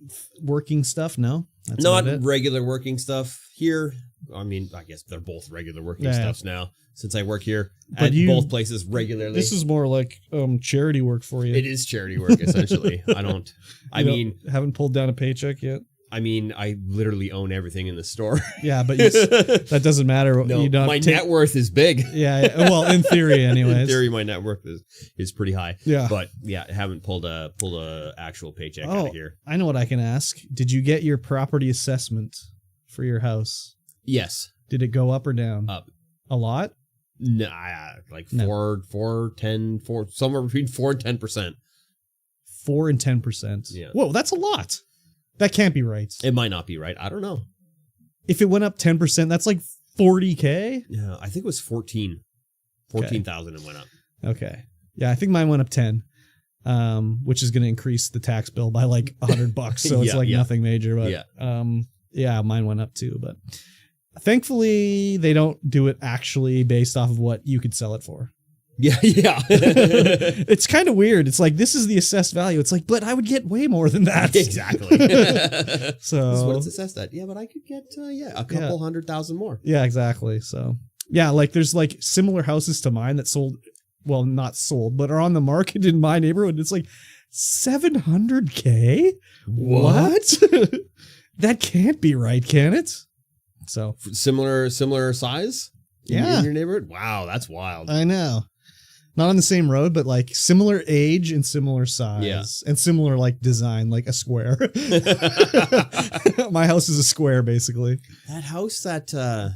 working stuff? No. That's not regular working stuff here. I mean, I guess they're both regular working stuffs now since I work here at both places regularly. This is more like charity work for you. It is charity work essentially. Haven't pulled down a paycheck yet. I mean, I literally own everything in the store. Yeah, but that doesn't matter. No, my net worth is big. Yeah, well, in theory, anyways. In theory, my net worth is pretty high. Yeah, but I haven't pulled a actual paycheck out of here. I know what I can ask. Did you get your property assessment for your house? Yes. Did it go up or down? Up. A lot? Nah, like 10, somewhere between 4 and 10%. 4 and 10%. Yeah. Whoa, that's a lot. That can't be right. It might not be right. I don't know. If it went up 10%, that's like $40K? Yeah, I think it was 14. 14,000 it went up. Okay. Yeah, I think mine went up 10. Which is going to increase the tax bill by like $100. So it's nothing major, but mine went up too, but thankfully they don't do it actually based off of what you could sell it for. Yeah. It's kind of weird. It's like, this is the assessed value. It's like, but I would get way more than that. Exactly. So this is what it's assessed at. Yeah, but I could get a couple 100,000 more. Yeah, exactly. So yeah, like there's like similar houses to mine that sold, well, not sold, but are on the market in my neighborhood. It's like $700K. What? That can't be right, can it? So similar size? Yeah. In your neighborhood? Wow, that's wild. I know. Not on the same road, but like similar age and similar size. Yeah. And similar like design, like a square. My house is a square, basically. That house that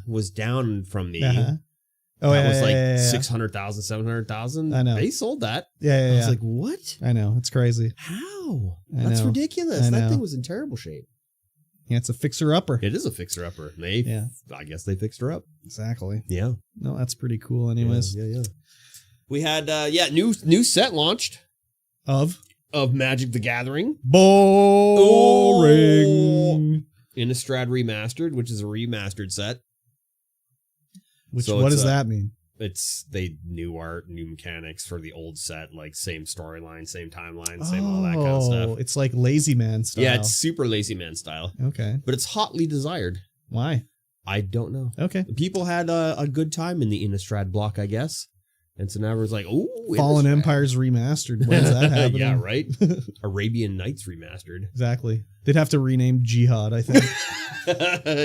was down from me. Oh, that was like 600,000, 700,000. I know. They sold that. Yeah. I was like, what? I know. It's crazy. How? That's ridiculous. That thing was in terrible shape. Yeah, it's a fixer-upper. It is a fixer-upper. I guess they fixed her up. Exactly. Yeah. No, that's pretty cool anyways. Yeah. We had, new set launched. Of Magic the Gathering. Boring. Innistrad Remastered, which is a remastered set. What does that mean? they new art, new mechanics for the old set, like same storyline, same timeline, same all that kind of stuff. It's like Lazy Man style. Yeah, it's super Lazy Man style. Okay. But it's hotly desired. Why? I don't know. Okay. People had a good time in the Innistrad block, I guess. And so now everyone's like, oh, Fallen Empire's remastered. When's that happening? Yeah, right? Arabian Nights remastered. Exactly. They'd have to rename Jihad, I think.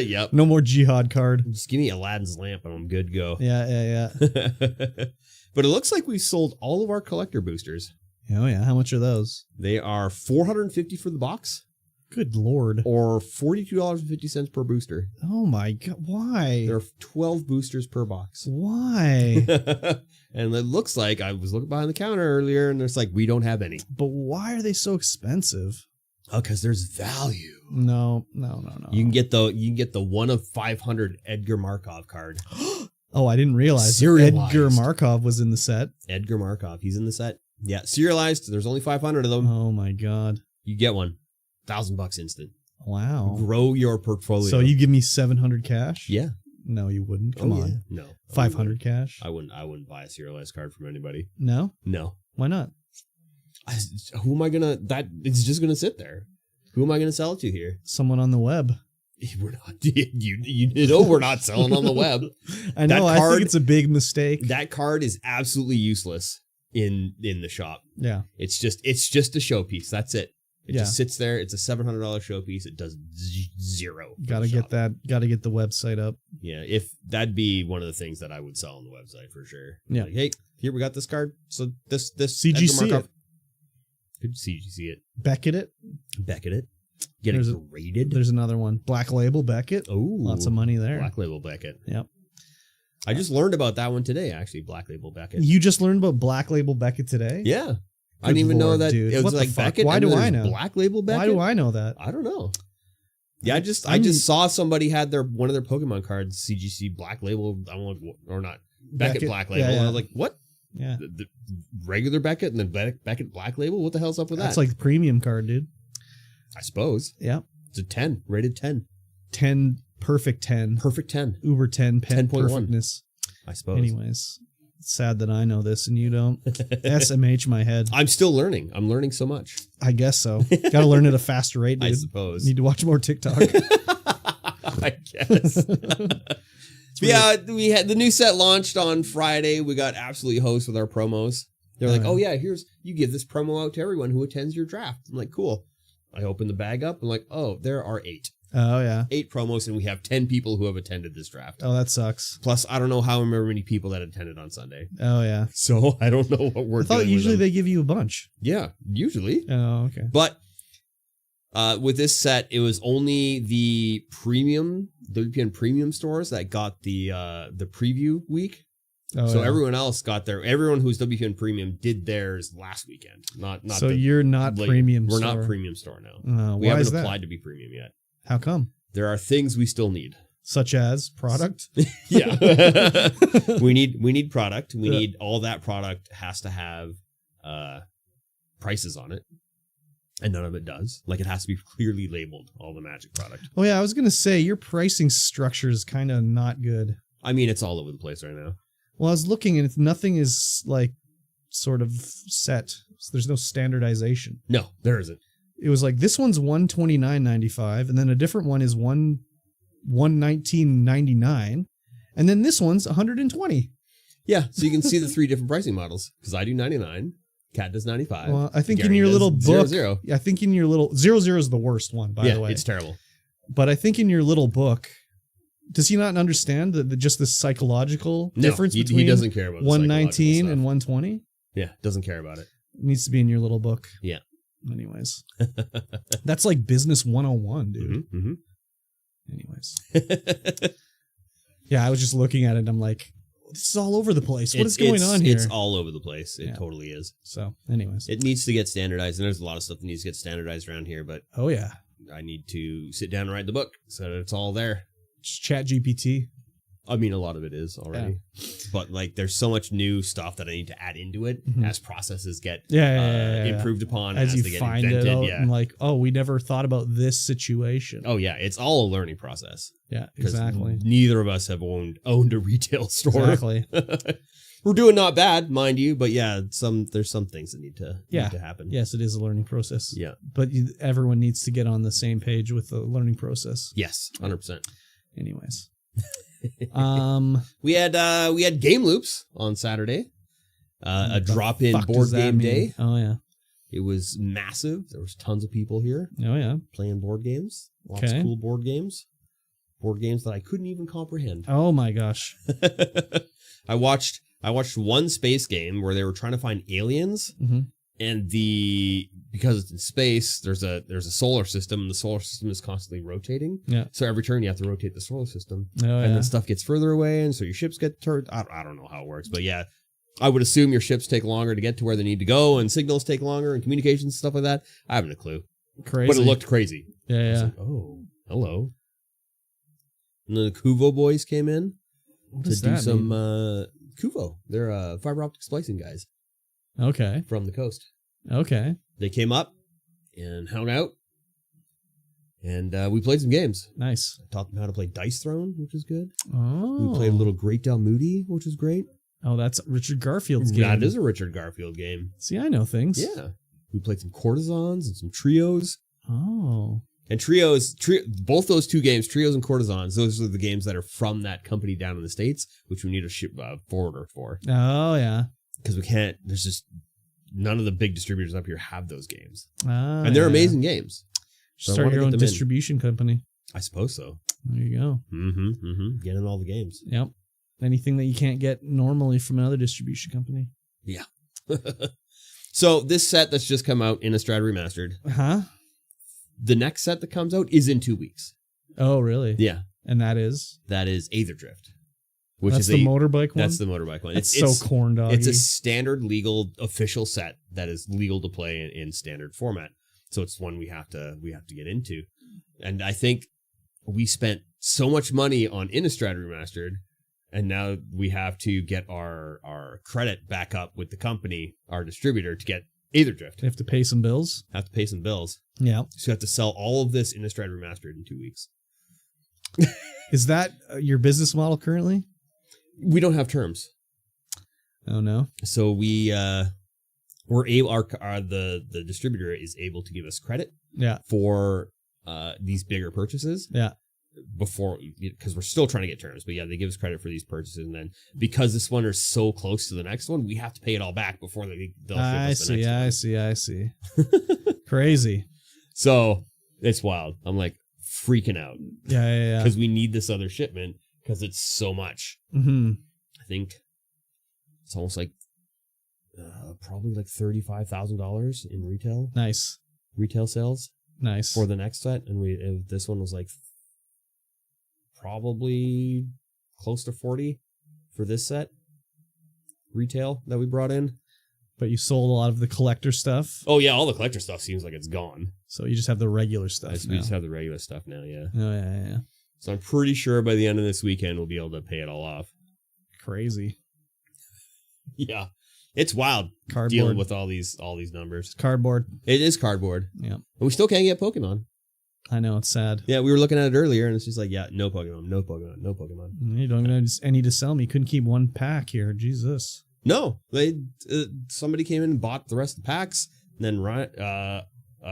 Yep. No more Jihad card. Just give me Aladdin's lamp and I'm good to go. Yeah. But it looks like we've sold all of our collector boosters. Oh, yeah. How much are those? They are $450 for the box. Good Lord. Or $42.50 per booster. Oh, my God. Why? There are 12 boosters per box. Why? And it looks like I was looking behind the counter earlier and it's like, we don't have any. But why are they so expensive? Oh, because there's value. No. You can get the 1 of 500 Edgar Markov card. Oh, I didn't realize Serialized. Edgar Markov was in the set. Edgar Markov, he's in the set. Yeah, serialized. There's only 500 of them. Oh my God. You get one. $1,000 instant. Wow. Grow your portfolio. So you give me 700 cash? Yeah. No, you wouldn't. Come on. No. 500 cash? I wouldn't buy a serialized card from anybody. No? No. Why not? Who am I gonna? It's just gonna sit there. Who am I gonna sell it to here? Someone on the web. We're not. You know we're not selling on the web. I know. I think it's a big mistake. That card is absolutely useless in the shop. Yeah. It's just a showpiece. That's it. It Yeah. just sits there. It's a $700 showpiece. It does zero. Gotta get that. Gotta get the website up. Yeah, if that'd be one of the things that I would sell on the website for sure. Yeah. Like, hey, here we got this card. So this CGC it. Could CGC it. Beckett it. Beckett it. Get it graded. There's another one. Black Label Beckett. Oh, lots of money there. Black Label Beckett. Yep. I just learned about that one today. Actually, Black Label Beckett. You just learned about Black Label Beckett today? Yeah. I didn't even know that dude. it was What like the fuck? Beckett. Why do I know? Black Label Beckett. Why do I know that? I don't know. Yeah, I just saw somebody had one of their Pokemon cards CGC Black Label. I don't know, or not Beckett Black Label. Yeah, yeah. And I was like, what? Yeah. The regular Beckett and then Beckett Black Label. What the hell's up with that? That's like the premium card, dude. I suppose. Yeah. It's a 10, rated 10. 10, perfect 10. Perfect 10. Uber 10, 10 perfectness. I suppose. Anyways, it's sad that I know this and you don't. SMH my head. I'm still learning. I'm learning so much. I guess so. Gotta learn at a faster rate, dude. I suppose. Need to watch more TikTok. I guess. Yeah, we had the new set launched on Friday. We got absolutely hosed with our promos. They're like, oh yeah, you give this promo out to everyone who attends your draft. I'm like, cool. I open the bag up. I'm like, oh, there are 8. Oh, yeah. 8 promos, and we have 10 people who have attended this draft. Oh, that sucks. Plus, I don't know how many people that attended on Sunday. Oh, yeah. So, I don't know what we're doing. I thought usually they give you a bunch. Yeah, usually. Oh, okay. But with this set, it was only the WPN premium stores that got the preview week. Oh, so yeah. everyone who's WPN premium did theirs last weekend. Not so you're not premium We're store. not premium store now. We why haven't is that? applied to be premium yet. How come? There are things we still need. Such as product? Yeah. we need product. We need all that product has to have prices on it. And none of it does. Like, it has to be clearly labeled, all the Magic product. Oh, yeah. I was going to say, your pricing structure is kind of not good. I mean, it's all over the place right now. Well, I was looking, and nothing is, like, sort of set. So there's no standardization. No, there isn't. It was like, this one's $129.95, and then a different one is $119.99, and then this one's $120. Yeah, so you can see the 3 different pricing models. Because I do 99. Cat does 95. Well, I think Gary in your little book, 00. I think in your little 00 is the worst one, by the way. It's terrible. But I think in your little book, does he not understand just the psychological difference between he doesn't care about 119 and 120? Yeah, doesn't care about it. It needs to be in your little book. Yeah. Anyways, that's like business 101, dude. Mm-hmm. Anyways, yeah, I was just looking at it and I'm like, this is all over the place. What is going on here? It's all over the place. It totally is. So, anyways. It needs to get standardized, and there's a lot of stuff that needs to get standardized around here, but oh, yeah. I need to sit down and write the book so that it's all there. Just chat GPT. I mean, a lot of it is already, but like there's so much new stuff that I need to add into it as processes get improved upon as you they get find invented. it out and like, oh, we never thought about this situation. Oh yeah, it's all a learning process. Yeah, exactly. Neither of us have owned a retail store. Exactly. We're doing not bad, mind you, but yeah, there's some things that need to happen. Yes, it is a learning process. Yeah, but everyone needs to get on the same page with the learning process. Yes, 100%. Anyways, we had game loops on Saturday. A drop-in board game day. Oh yeah, it was massive. There was tons of people here. Oh yeah, playing board games. Lots of cool board games that I couldn't even comprehend. Oh my gosh. I watched one space game where they were trying to find aliens, and because it's in space, there's a solar system, and the solar system is constantly rotating. Yeah. So every turn you have to rotate the solar system, and then stuff gets further away, and so your ships get turned. I don't know how it works, but yeah, I would assume your ships take longer to get to where they need to go, and signals take longer, and communications stuff like that. I haven't a clue. Crazy, but it looked crazy. Yeah. Like, oh, hello. And then the Kuvo boys came in to do some Kuvo. They're fiber optic splicing guys. Okay. From the coast. Okay. They came up and hung out, and we played some games. Nice. I taught them how to play Dice Throne, which is good. Oh. We played a little Great Del Moody, which is great. Oh, that's Richard Garfield's game. That is a Richard Garfield game. See, I know things. Yeah. We played some Courtesans and some Trios. Oh. And Trios, both those two games, Trios and Courtesans, those are the games that are from that company down in the States, which we need a ship forwarder for. Oh, yeah. Because we can't, there's just, none of the big distributors up here have those games. Oh, and they're amazing games. So start your own distribution company. I suppose so. There you go. Get in all the games. Yep. Anything that you can't get normally from another distribution company. Yeah. So this set that's just come out, Innistrad Remastered. Huh? The next set that comes out is in 2 weeks. Oh, really? Yeah. And that is? That is Aetherdrift. That's the motorbike one? That's the motorbike one. It's so corn doggy. It's a standard legal official set that is legal to play in standard format. So it's one we have to get into. And I think we spent so much money on Innistrad Remastered, and now we have to get our credit back up with the company, our distributor, to get Aetherdrift. You have to pay some bills. Have to pay some bills. Yeah. So you have to sell all of this Innistrad Remastered in 2 weeks. Is that your business model currently? We don't have terms. Oh no. So we're able. The distributor is able to give us credit. Yeah. For these bigger purchases. Yeah. Before, because we're still trying to get terms, but yeah, they give us credit for these purchases, and then because this one is so close to the next one, we have to pay it all back before they'll ship us the next one. I see. Crazy. So it's wild. I'm like freaking out. Yeah. Because we need this other shipment because it's so much. Mm-hmm. I think it's almost like probably like $35,000 in retail. Nice. Retail sales. Nice. For the next set, and this one was like probably close to 40 for this set retail that we brought in. But you sold a lot of the collector stuff. Oh yeah, all the collector stuff seems like it's gone. So you just have the regular stuff. We just have the regular stuff now. Yeah. Oh yeah. So I'm pretty sure by the end of this weekend we'll be able to pay it all off. Crazy. Yeah. It's wild. Cardboard. Dealing with all these numbers. It's cardboard. It is cardboard. Yeah. And we still can't get Pokemon. I know, it's sad. Yeah, we were looking at it earlier, and it's just like, yeah, no Pokemon. You don't even need to sell me. You couldn't keep one pack here. Jesus. No, somebody came in and bought the rest of the packs, and then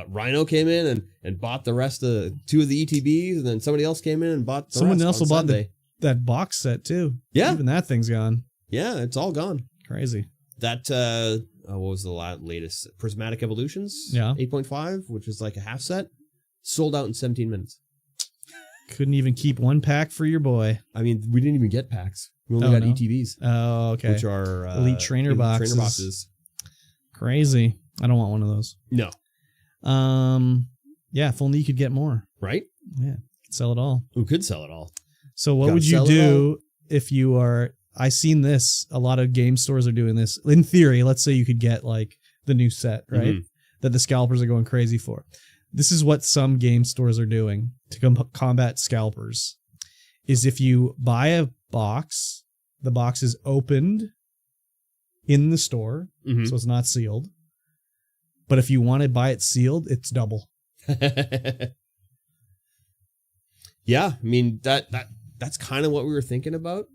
Rhino came in and bought the rest of 2 of the ETBs, and then somebody else came in and bought the Someone rest else on bought that box set too. Yeah. Even that thing's gone. Yeah, it's all gone. Crazy. That, what was the latest? Prismatic Evolutions? Yeah. 8.5, which is like a half set. Sold out in 17 minutes. Couldn't even keep one pack for your boy. I mean, we didn't even get packs. We only got ETBs. Oh, okay. Which are Elite Trainer boxes. Crazy. I don't want one of those. No. Yeah, if only you could get more. Right? Yeah. Sell it all. We could sell it all. So what would you do if you are... I seen this. A lot of game stores are doing this. In theory, let's say you could get like the new set, right? Mm-hmm. That the scalpers are going crazy for. This is what some game stores are doing to combat scalpers. is if you buy a box, the box is opened in the store, so it's not sealed. But if you want to buy it sealed, it's double. Yeah, I mean that's kind of what we were thinking about.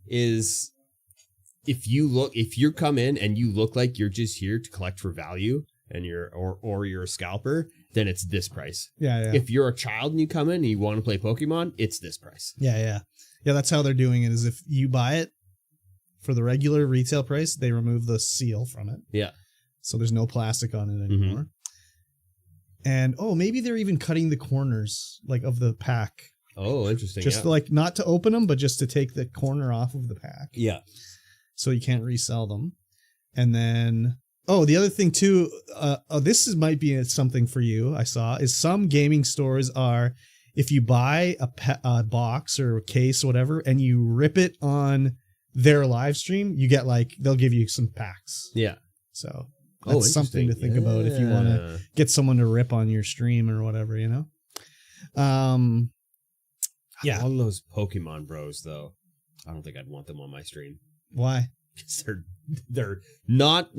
Is if you come in and you look like you're just here to collect for value, and you're a scalper, then it's this price. Yeah. If you're a child and you come in and you want to play Pokemon, it's this price. Yeah. That's how they're doing it. Is if you buy it for the regular retail price, they remove the seal from it. Yeah. So there's no plastic on it anymore. And maybe they're even cutting the corners like of the pack. Oh, interesting. Just like not to open them, but just to take the corner off of the pack. Yeah. So you can't resell them. And then, the other thing too, might be something for you, I saw, is some gaming stores are, if you buy a box or a case or whatever, and you rip it on their live stream, you get they'll give you some packs. Yeah. So that's something to think about if you want to get someone to rip on your stream or whatever, you know? Yeah. All those Pokemon bros, though, I don't think I'd want them on my stream. Why? Because they're not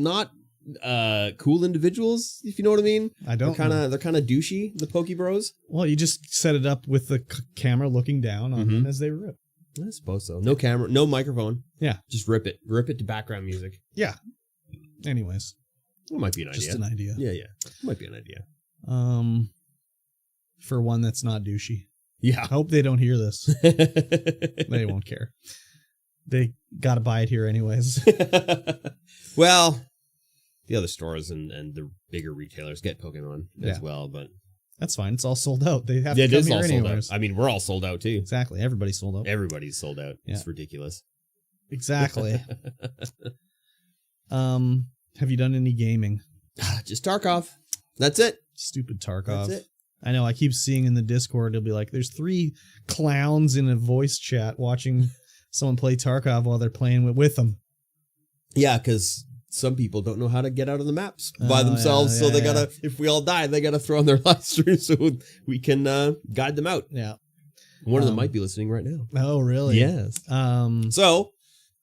cool individuals, if you know what I mean. I don't. They're kind of douchey, the Poke Bros. Well, you just set it up with the camera looking down on them as they rip. I suppose so. No camera, no microphone. Yeah, just rip it to background music. Yeah. Anyways, it might be an idea. Just an idea. Yeah, it might be an idea. For one that's not douchey. Yeah. I hope they don't hear this. They won't care. They got to buy it here anyways. Well, the other stores and the bigger retailers get Pokemon as well, but that's fine. It's all sold out. They have to come here anyways. I mean, we're all sold out too. Exactly. Everybody's sold out. Everybody's sold out. Yeah. It's ridiculous. Exactly. Have you done any gaming? Just Tarkov. That's it. Stupid Tarkov. That's it. I know. I keep seeing in the Discord, it'll be like, there's 3 clowns in a voice chat watching someone play Tarkov while they're playing with them. Yeah, because some people don't know how to get out of the maps by themselves. So they gotta, if we all die, they gotta throw on their live stream so we can guide them out. Yeah. One of them might be listening right now. Oh, really? Yes. So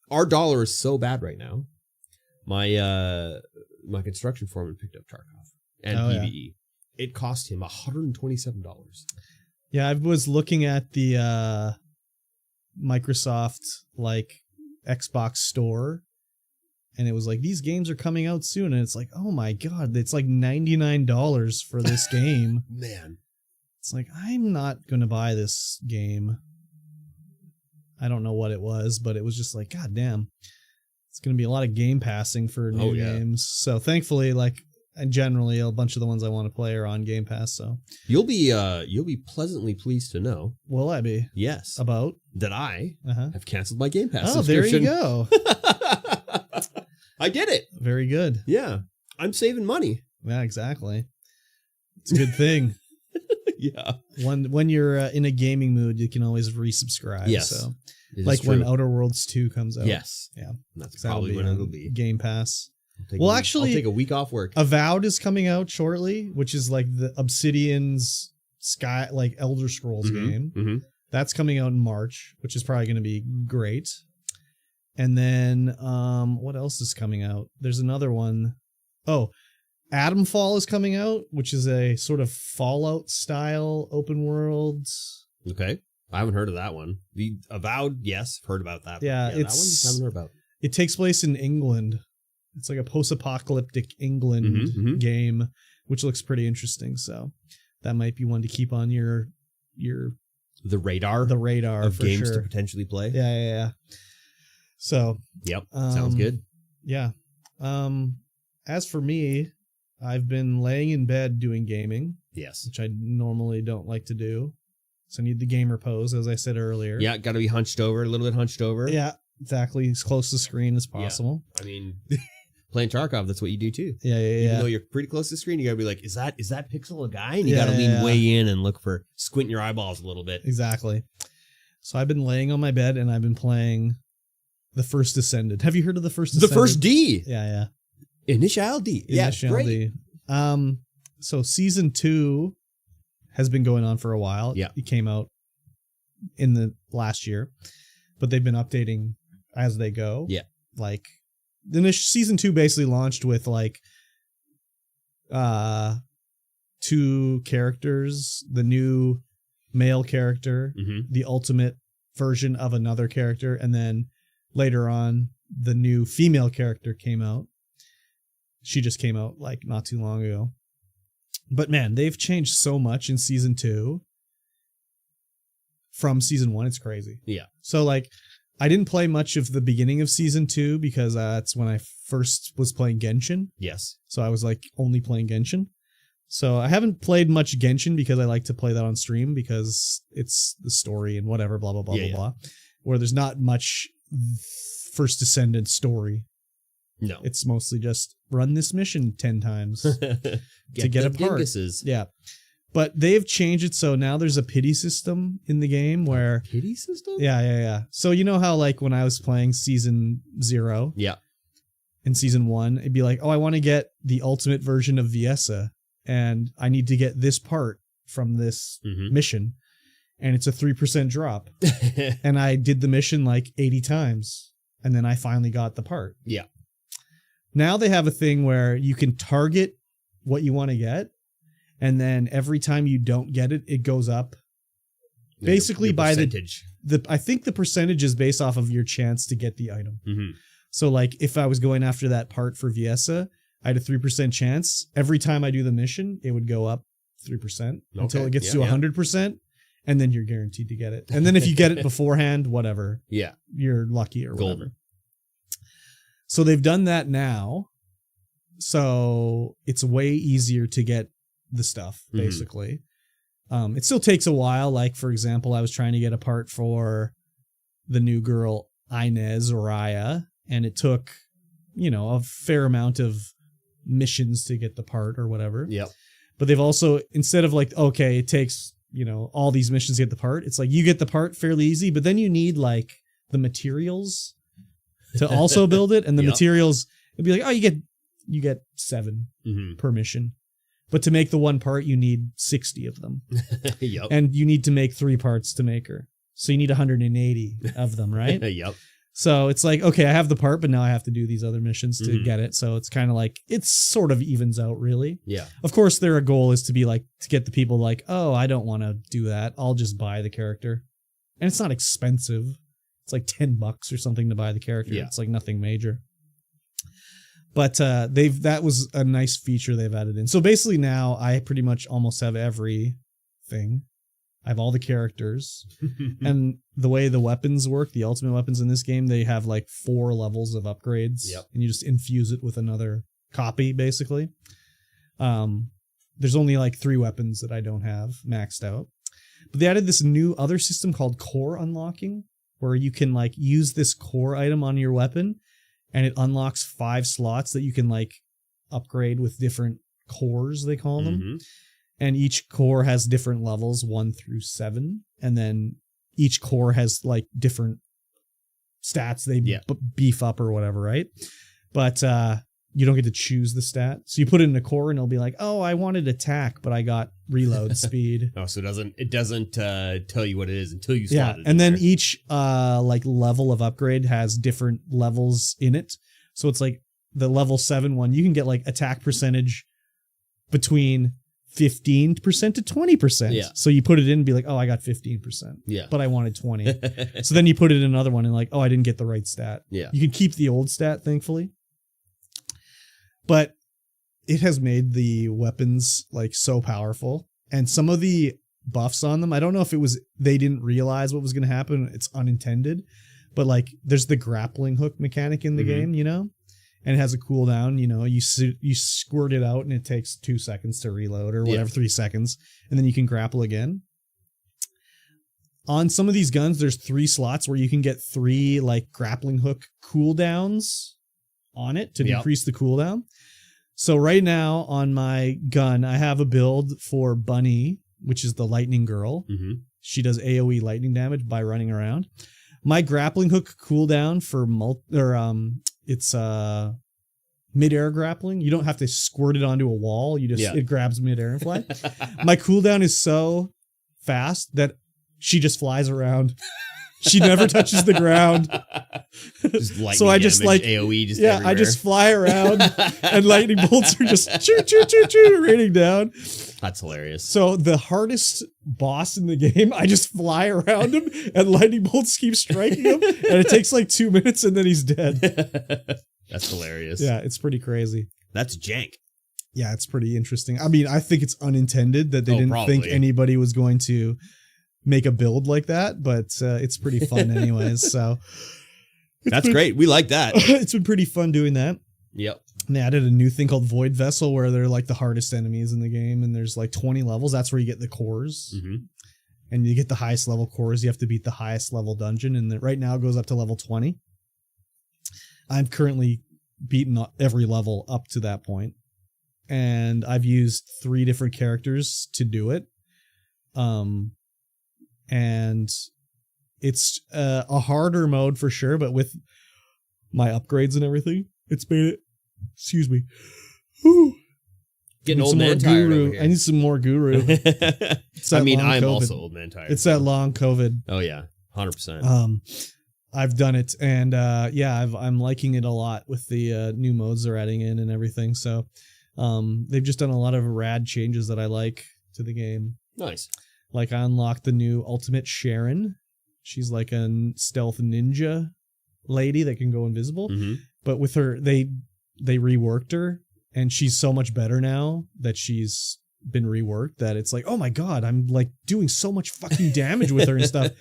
our dollar is so bad right now. My construction foreman picked up Tarkov and PvE. Yeah. It cost him $127. Yeah, I was looking at the Microsoft Xbox store, and it was like, these games are coming out soon, and it's like, oh my god, it's like $99 for this game. Man, it's like, I'm not gonna buy this game. I don't know what it was, but it was just like, god damn, it's gonna be a lot of game passing for new games. So thankfully, and generally a bunch of the ones I want to play are on Game Pass. So you'll be pleasantly pleased to know. Will I be? Yes. About that I have canceled my Game Pass. Oh, subscription. There you go. I did it. Very good. Yeah, I'm saving money. Yeah, exactly. It's a good thing. Yeah. When you're in a gaming mood, you can always resubscribe. Yes. So, when Outer Worlds 2 comes out. Yes. Yeah. That's probably when it'll be. Game Pass. Actually, I'll take a week off work. Avowed is coming out shortly, which is like the Obsidian's Sky, Elder Scrolls game. Mm-hmm. That's coming out in March, which is probably going to be great. And then, what else is coming out? There's another one. Oh, Atomfall is coming out, which is a sort of Fallout style open world. Okay. I haven't heard of that one. The Avowed, yes, I've heard about that. Yeah, that one I haven't heard about. It takes place in England. It's like a post-apocalyptic England game, which looks pretty interesting. So that might be one to keep on your the radar of for games sure. to potentially play. Yeah. So yep, sounds good. Yeah. As for me, I've been laying in bed doing gaming. Yes, which I normally don't like to do. So I need the gamer pose, as I said earlier. Yeah, got to be hunched over, a little bit hunched over. Yeah, exactly, as close to the screen as possible. Yeah. I mean, playing Tarkov, that's what you do too. Yeah. Even though you're pretty close to the screen, you gotta be like, is that Pixel a guy? And you gotta lean way in and squint your eyeballs a little bit. Exactly. So I've been laying on my bed and I've been playing The First Descendant. Have you heard of The First Descendant? The First D. Yeah. Initial D. Yeah, great. D. So season 2 has been going on for a while. Yeah. It came out in the last year, but they've been updating as they go. Yeah. Like season 2 basically launched with like 2 characters, the new male character, the ultimate version of another character, and then later on the new female character came out. She just came out like not too long ago. But man, they've changed so much in season 2 from season 1. It's crazy. Yeah. So like I didn't play much of the beginning of season 2 because that's when I first was playing Genshin. Yes. So I was like only playing Genshin. So I haven't played much Genshin because I like to play that on stream because it's the story and whatever, blah, blah, blah, blah, blah. Where there's not much First Descendant story. No. It's mostly just run this mission 10 times to get a part. Gingises. Yeah. But they've changed it so now there's a pity system in the game where... Pity system? Yeah. So you know how like when I was playing season 0... Yeah. In season 1, it'd be like, oh, I want to get the ultimate version of Viessa, and I need to get this part from this mission, and it's a 3% drop. And I did the mission like 80 times, and then I finally got the part. Yeah. Now they have a thing where you can target what you want to get, and then every time you don't get it, it goes up. Basically, your by percentage. I think the percentage is based off of your chance to get the item. So like if I was going after that part for Viessa, I had a 3% chance. Every time I do the mission, it would go up 3% until it gets to 100%, and then you're guaranteed to get it. And then if you get it beforehand, whatever. Yeah. You're lucky or Golden. whatever. So they've done that now. So it's way easier to get the stuff, basically. It still takes a while. Like, for example, I was trying to get a part for the new girl, Inez or Raya, and it took, a fair amount of missions to get the part or whatever. Yep. But they've also, instead of like, okay, it takes, all these missions to get the part, it's like you get the part fairly easy, but then you need like the materials to also build it. And the materials, it'd be like, oh, you get 7 per mission. But to make the one part, you need 60 of them. Yep. And you need to make 3 parts to make her. So you need 180 of them, right? Yep. So it's like, okay, I have the part, but now I have to do these other missions to get it. So it's kind of like, it sort of evens out, really. Yeah. Of course, their goal is to be like, to get the people like, oh, I don't want to do that. I'll just buy the character. And it's not expensive. It's like $10 or something to buy the character. Yeah. It's like nothing major. But that was a nice feature they've added in. So basically now I pretty much almost have everything. I have all the characters. And the way the weapons work, the ultimate weapons in this game, they have like 4 levels of upgrades. Yep. And you just infuse it with another copy, basically. There's only like 3 weapons that I don't have maxed out. But they added this new other system called core unlocking, where you can like use this core item on your weapon, and it unlocks 5 slots that you can like upgrade with different cores, they call them. And each core has different levels, 1 through 7. And then each core has like different stats they beef up or whatever, right? But you don't get to choose the stat. So you put it in a core and it'll be like, oh, I wanted attack, but I got reload speed. Oh, so it doesn't tell you what it is until you slot it. And then each like level of upgrade has different levels in it. So it's like the level 7 one, you can get like attack percentage between 15% to 20%. Yeah. So you put it in and be like, oh, I got 15%. Yeah. But I wanted 20. So then you put it in another one and like, oh, I didn't get the right stat. Yeah. You can keep the old stat, thankfully. But it has made the weapons like so powerful. And some of the buffs on them, I don't know if it was they didn't realize what was going to happen. It's unintended. But like there's the grappling hook mechanic in the game, and it has a cooldown. You squirt it out and it takes 2 seconds to reload or whatever, 3 seconds. And then you can grapple again. On some of these guns, there's 3 slots where you can get 3 like grappling hook cooldowns on it to decrease the cooldown. So right now on my gun, I have a build for Bunny, which is the lightning girl. She does AoE lightning damage by running around. My grappling hook cooldown for it's mid-air grappling. You don't have to squirt it onto a wall. It grabs mid-air and fly. My cooldown is so fast that she just flies around. She never touches the ground. Just lightning So I just damage, like AoE just yeah, everywhere. I just fly around and lightning bolts are just choo choo choo choo raining down. That's hilarious. So the hardest boss in the game, I just fly around him and lightning bolts keep striking him, and it takes like 2 minutes and then he's dead. That's hilarious. Yeah, it's pretty crazy. That's jank. Yeah, it's pretty interesting. I mean, I think it's unintended that they didn't probably. think anybody was going to make a build like that, but it's pretty fun anyways. So That's great. We like that. It's been pretty fun doing that. Yep. And they added a new thing called Void Vessel where they're like the hardest enemies in the game, and there's like 20 levels. That's where you get the cores. Mm-hmm. And you get the highest level cores. You have to beat the highest level dungeon, and right now it goes up to level 20. I'm currently beaten every level up to that point, and I've used 3 different characters to do it. And it's a harder mode for sure, but with my upgrades and everything, it's made it. Excuse me. Whew. Getting old man tired over here. I need some more guru. I mean, I'm also old man tired. It's that long COVID. Oh yeah, 100%. I've done it, and yeah, I'm liking it a lot with the new modes they're adding in and everything. So they've just done a lot of rad changes that I like to the game. Nice. Like I unlocked the new Ultimate Sharon. She's like a stealth ninja lady that can go invisible. Mm-hmm. But with her, they reworked her, and she's so much better now that she's been reworked that it's like, oh my god, I'm like doing so much fucking damage with her and stuff.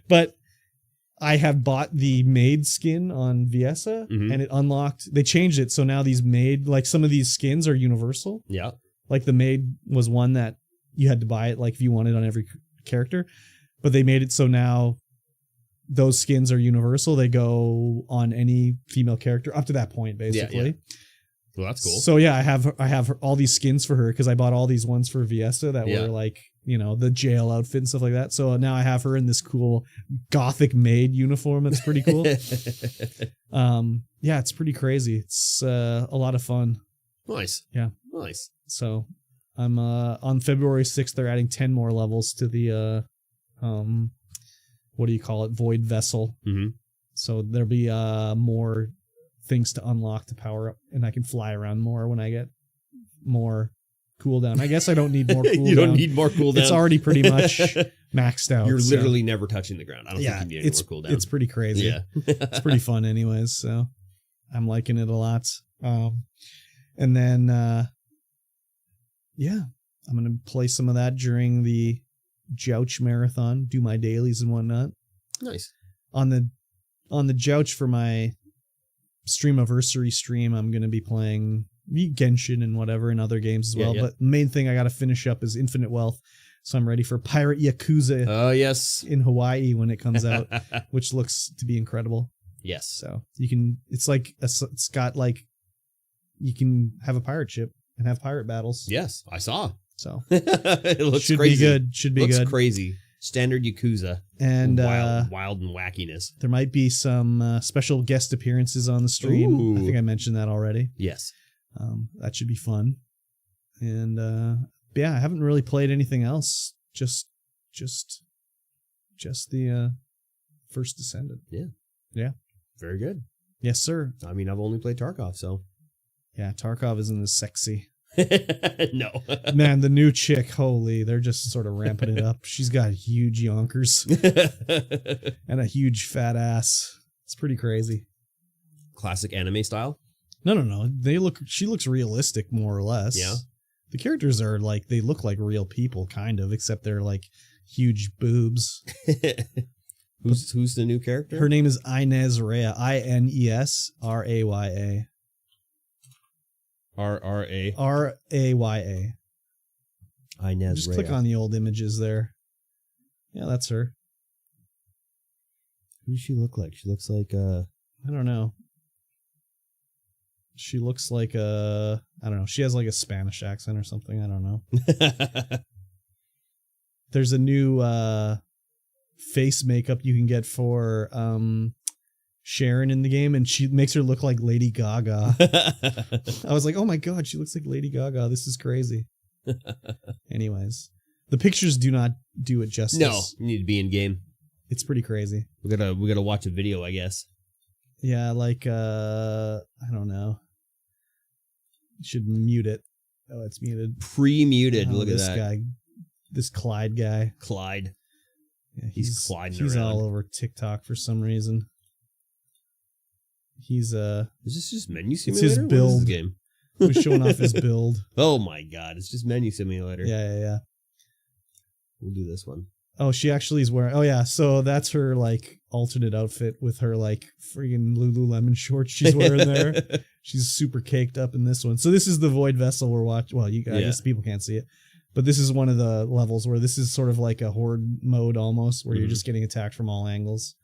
But I have bought the maid skin on Viessa, and it unlocked. They changed it so now these maid, like some of these skins are universal. Yeah. Like the maid was one that you had to buy it like if you wanted on every character, but they made it so now those skins are universal. They go on any female character up to that point, basically. Yeah, yeah. Well, that's cool. So yeah, I have all these skins for her because I bought all these ones for Viessa that were like, you know, the jail outfit and stuff like that. So now I have her in this cool gothic maid uniform. That's pretty cool. Yeah, it's pretty crazy. It's a lot of fun. Nice. Yeah. Nice. So I'm on February 6th, they're adding 10 more levels to the what do you call it? Void Vessel. Mm-hmm. So there'll be more things to unlock to power up, and I can fly around more when I get more cooldown. I guess I don't need more cooldown. You don't need more cooldown. It's already pretty much maxed out. You're literally never touching the ground. I don't think you need any more cooldown. It's pretty crazy. Yeah. It's pretty fun anyways, so I'm liking it a lot. And then yeah, I'm going to play some of that during the Jouch marathon, do my dailies and whatnot. Nice. On the Jouch for my Streamiversary stream, I'm going to be playing Genshin and whatever and other games as well. Yeah. But the main thing I got to finish up is Infinite Wealth. So I'm ready for Pirate Yakuza. Oh, yes. In Hawaii when it comes out, which looks to be incredible. Yes. So you can, it's like, it's got like, you can have a pirate ship and have pirate battles. Yes, I saw. So it looks should crazy. Be good. Should be looks good. Crazy. Standard Yakuza. And wild and wackiness. There might be some special guest appearances on the stream. Ooh. I think I mentioned that already. Yes. That should be fun. And yeah, I haven't really played anything else. Just the First Descendant. Yeah. Yeah. Very good. Yes, sir. I mean, I've only played Tarkov, so. Yeah, Tarkov isn't as sexy. No. Man, the new chick, holy, they're just sort of ramping it up. She's got huge yonkers and a huge fat ass. It's pretty crazy. Classic anime style? No. She looks realistic, more or less. Yeah. The characters are like, they look like real people, kind of, except they're like huge boobs. Who's the new character? Her name is Inez Raya. INESRAYA. RRA. RAYA. Inez Just Raya. click on the old images there. Yeah, that's her. Who does she look like? She looks like I don't know. She looks like I don't know. She has like a Spanish accent or something. I don't know. There's a new face makeup you can get for Sharon in the game, and she makes her look like Lady Gaga. I was like, oh my god, she looks like Lady Gaga. This is crazy. Anyways, The pictures do not do it justice. No, you need to be in game. It's pretty crazy. We gotta watch a video, I guess. Yeah, like I don't know. You should mute it. Oh, it's muted. Pre-muted. Look at this that. guy, this Clyde guy. Clyde. Yeah, he's Clyding He's around. all over TikTok for some reason. He's Is this just Menu it's Simulator? his What is build. this game? He's showing off his build. Oh my god, it's just Menu Simulator. Yeah. We'll do this one. Oh, she actually is wearing. Oh yeah, so that's her like alternate outfit with her like friggin' Lululemon shorts she's wearing there. She's super caked up in this one. So this is the Void Vessel we're watching. Well, I guess people can't see it, but this is one of the levels where this is sort of like a horde mode almost, where you're just getting attacked from all angles.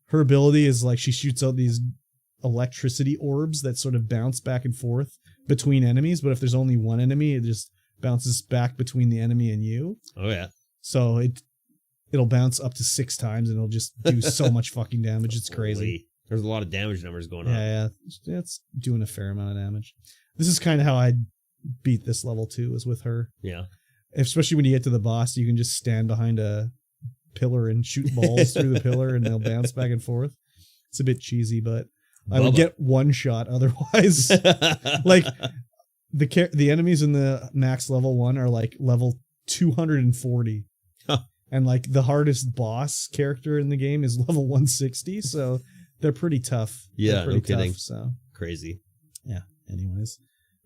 Her ability is like she shoots out these electricity orbs that sort of bounce back and forth between enemies, but if there's only one enemy, it just bounces back between the enemy and you. Oh yeah. So it'll bounce up to 6 times and it'll just do so much fucking damage. It's crazy. Holy. There's a lot of damage numbers going on. Yeah. It's doing a fair amount of damage. This is kind of how I beat this level too, is with her. Yeah. Especially when you get to the boss, you can just stand behind a pillar and shoot balls through the pillar and they'll bounce back and forth. It's a bit cheesy, but I would get one shot otherwise. Like the enemies in the max level 1 are like level 240. Huh. And like the hardest boss character in the game is level 160, so they're pretty tough. Yeah, no kidding. So crazy. Yeah. Anyways,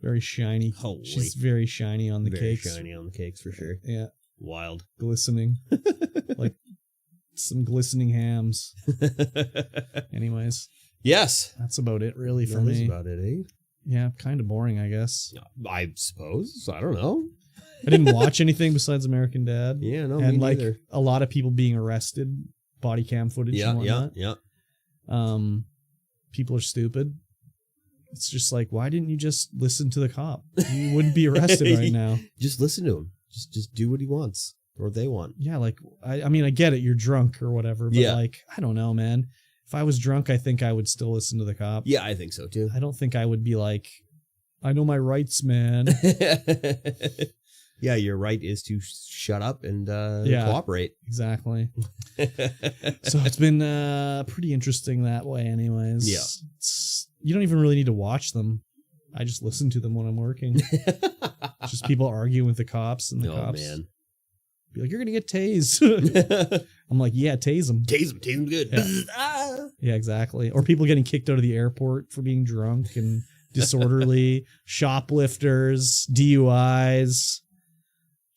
very shiny. Holy. She's very shiny on the cakes. Very shiny on the cakes for sure. Yeah. Wild. Glistening. Like some glistening hams. Anyways. Yes. That's about it really for That me. is about it, eh? Yeah, kind of boring, I guess. I suppose. I don't know. I didn't watch anything besides American Dad. Yeah, no, and me like neither. a lot of people being arrested, body cam footage and whatnot. Yeah. People are stupid. It's just like, why didn't you just listen to the cop? You wouldn't be arrested right now. Just listen to him. Just do what he wants or they want. Yeah, like I mean, I get it. You're drunk or whatever, but like, I don't know, man. If I was drunk, I think I would still listen to the cop. Yeah, I think so too. I don't think I would be like, I know my rights, man. Yeah, your right is to shut up and cooperate. Exactly. So it's been pretty interesting that way anyways. Yeah. You don't even really need to watch them. I just listen to them when I'm working. Just people arguing with the cops and the cops. Man. Be like, you're going to get tased. I'm like, yeah, tase them. Tase them good. Yeah. Yeah, exactly. Or people getting kicked out of the airport for being drunk and disorderly, shoplifters, DUIs,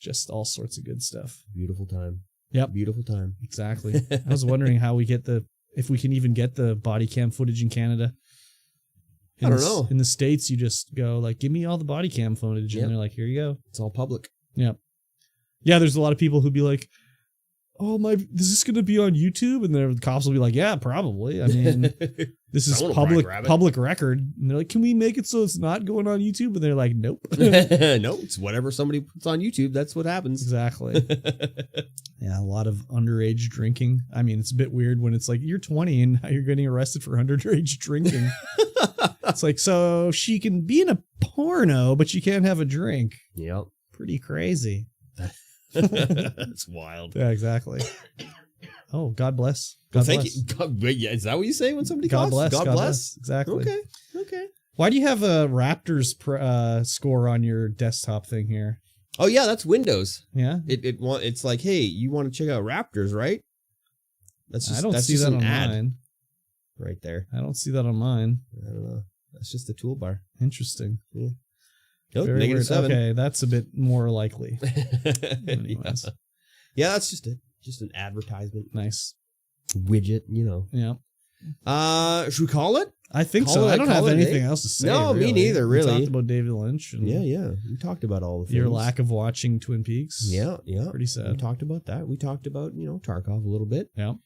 just all sorts of good stuff. Beautiful time. Yep. Beautiful time. Exactly. I was wondering how we get if we can even get the body cam footage in Canada. I don't know. In the States, you just go like, give me all the body cam footage. And they're like, here you go. It's all public. Yep. Yeah, there's a lot of people who'd be like, oh my, is this going to be on YouTube? And the cops will be like, yeah, probably. I mean, this is public record. And they're like, can we make it so it's not going on YouTube? And they're like, nope. No, it's whatever somebody puts on YouTube. That's what happens. Exactly. Yeah, a lot of underage drinking. I mean, it's a bit weird when it's like, you're 20 and now you're getting arrested for underage drinking. It's like, so she can be in a porno, but she can't have a drink. Yep. Pretty crazy. That's wild. Yeah, exactly. Oh, God bless. God thank bless. you. Wait, yeah, is that what you say when somebody God calls? bless. God bless. Exactly. Okay. Why do you have a Raptors score on your desktop thing here? Oh yeah, that's Windows. Yeah. It's like, hey, you want to check out Raptors, right? That's just, I don't see that on mine. Right there. I don't see that on mine. I don't know. That's just the toolbar. Interesting. Yeah. Nope, Very weird. -7. Okay, that's a bit more likely. Anyways. Yeah, that's just it. Just an advertisement. Nice. Widget, Yeah. Should we call it? I think so. I don't have anything else to say. No, really. me neither, really. We talked about David Lynch. And yeah. We talked about all the things. your lack of watching Twin Peaks. Yeah. Pretty sad. We talked about that. We talked about, Tarkov a little bit. Yeah.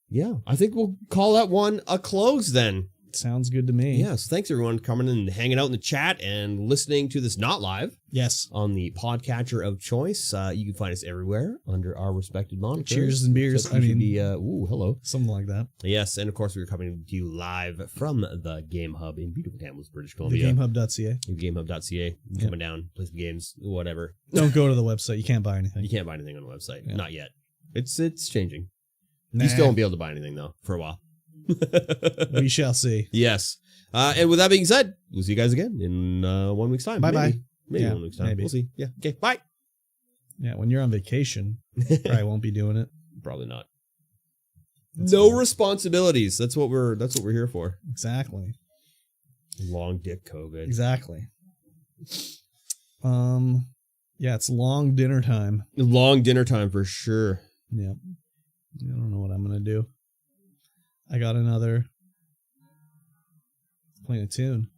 Yeah. I think we'll call that one a close then. Sounds good to me. Yeah, so thanks everyone for coming and hanging out in the chat and listening to this not live. Yes. On the podcatcher of choice. You can find us everywhere under our respected monikers. Cheers and beers. I mean, hello. Something like that. Yes, and of course we're coming to you live from the Game Hub in beautiful Kamloops, British Columbia. TheGameHub.ca. TheGameHub.ca. Coming down, play some games, whatever. Don't go to the website. You can't buy anything. You can't buy anything on the website. Yeah. Not yet. It's changing. Nah. You still won't be able to buy anything though for a while. We shall see. Yes. And with that being said, we'll see you guys again in 1 week's time. Bye-bye. Maybe Yeah, 1 week's time. maybe. We'll see. Yeah. Okay. Bye. Yeah, when you're on vacation, probably won't be doing it. Probably not. That's no fine. responsibilities. That's what we're here for. Exactly. Long dick COVID. Exactly. Yeah, it's long dinner time. Long dinner time for sure. Yeah. I don't know what I'm gonna do. I got another playing a tune.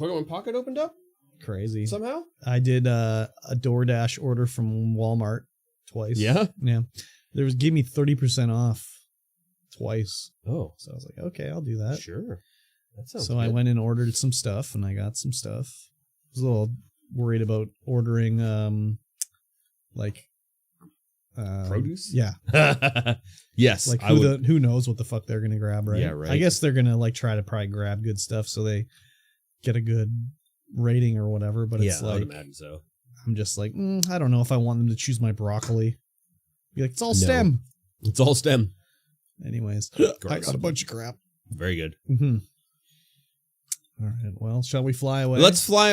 Pokemon Pocket opened up Crazy. somehow? I did a DoorDash order from Walmart twice. Yeah? Yeah. Give me 30% off twice. Oh. So I was like, okay, I'll do that. Sure. That sounds So good. I went and ordered some stuff, and I got some stuff. I was a little worried about ordering produce? Yeah. Yes. Like I would. who knows what the fuck they're gonna grab, right? Yeah, right. I guess they're gonna like try to probably grab good stuff so they get a good rating or whatever. But it's I would like imagine so. I'm just like I don't know if I want them to choose my broccoli. Be like, it's all stem. It's all stem. Anyways, I got a bunch of crap. Very good. Mm-hmm. All right. Well, shall we fly away? Let's fly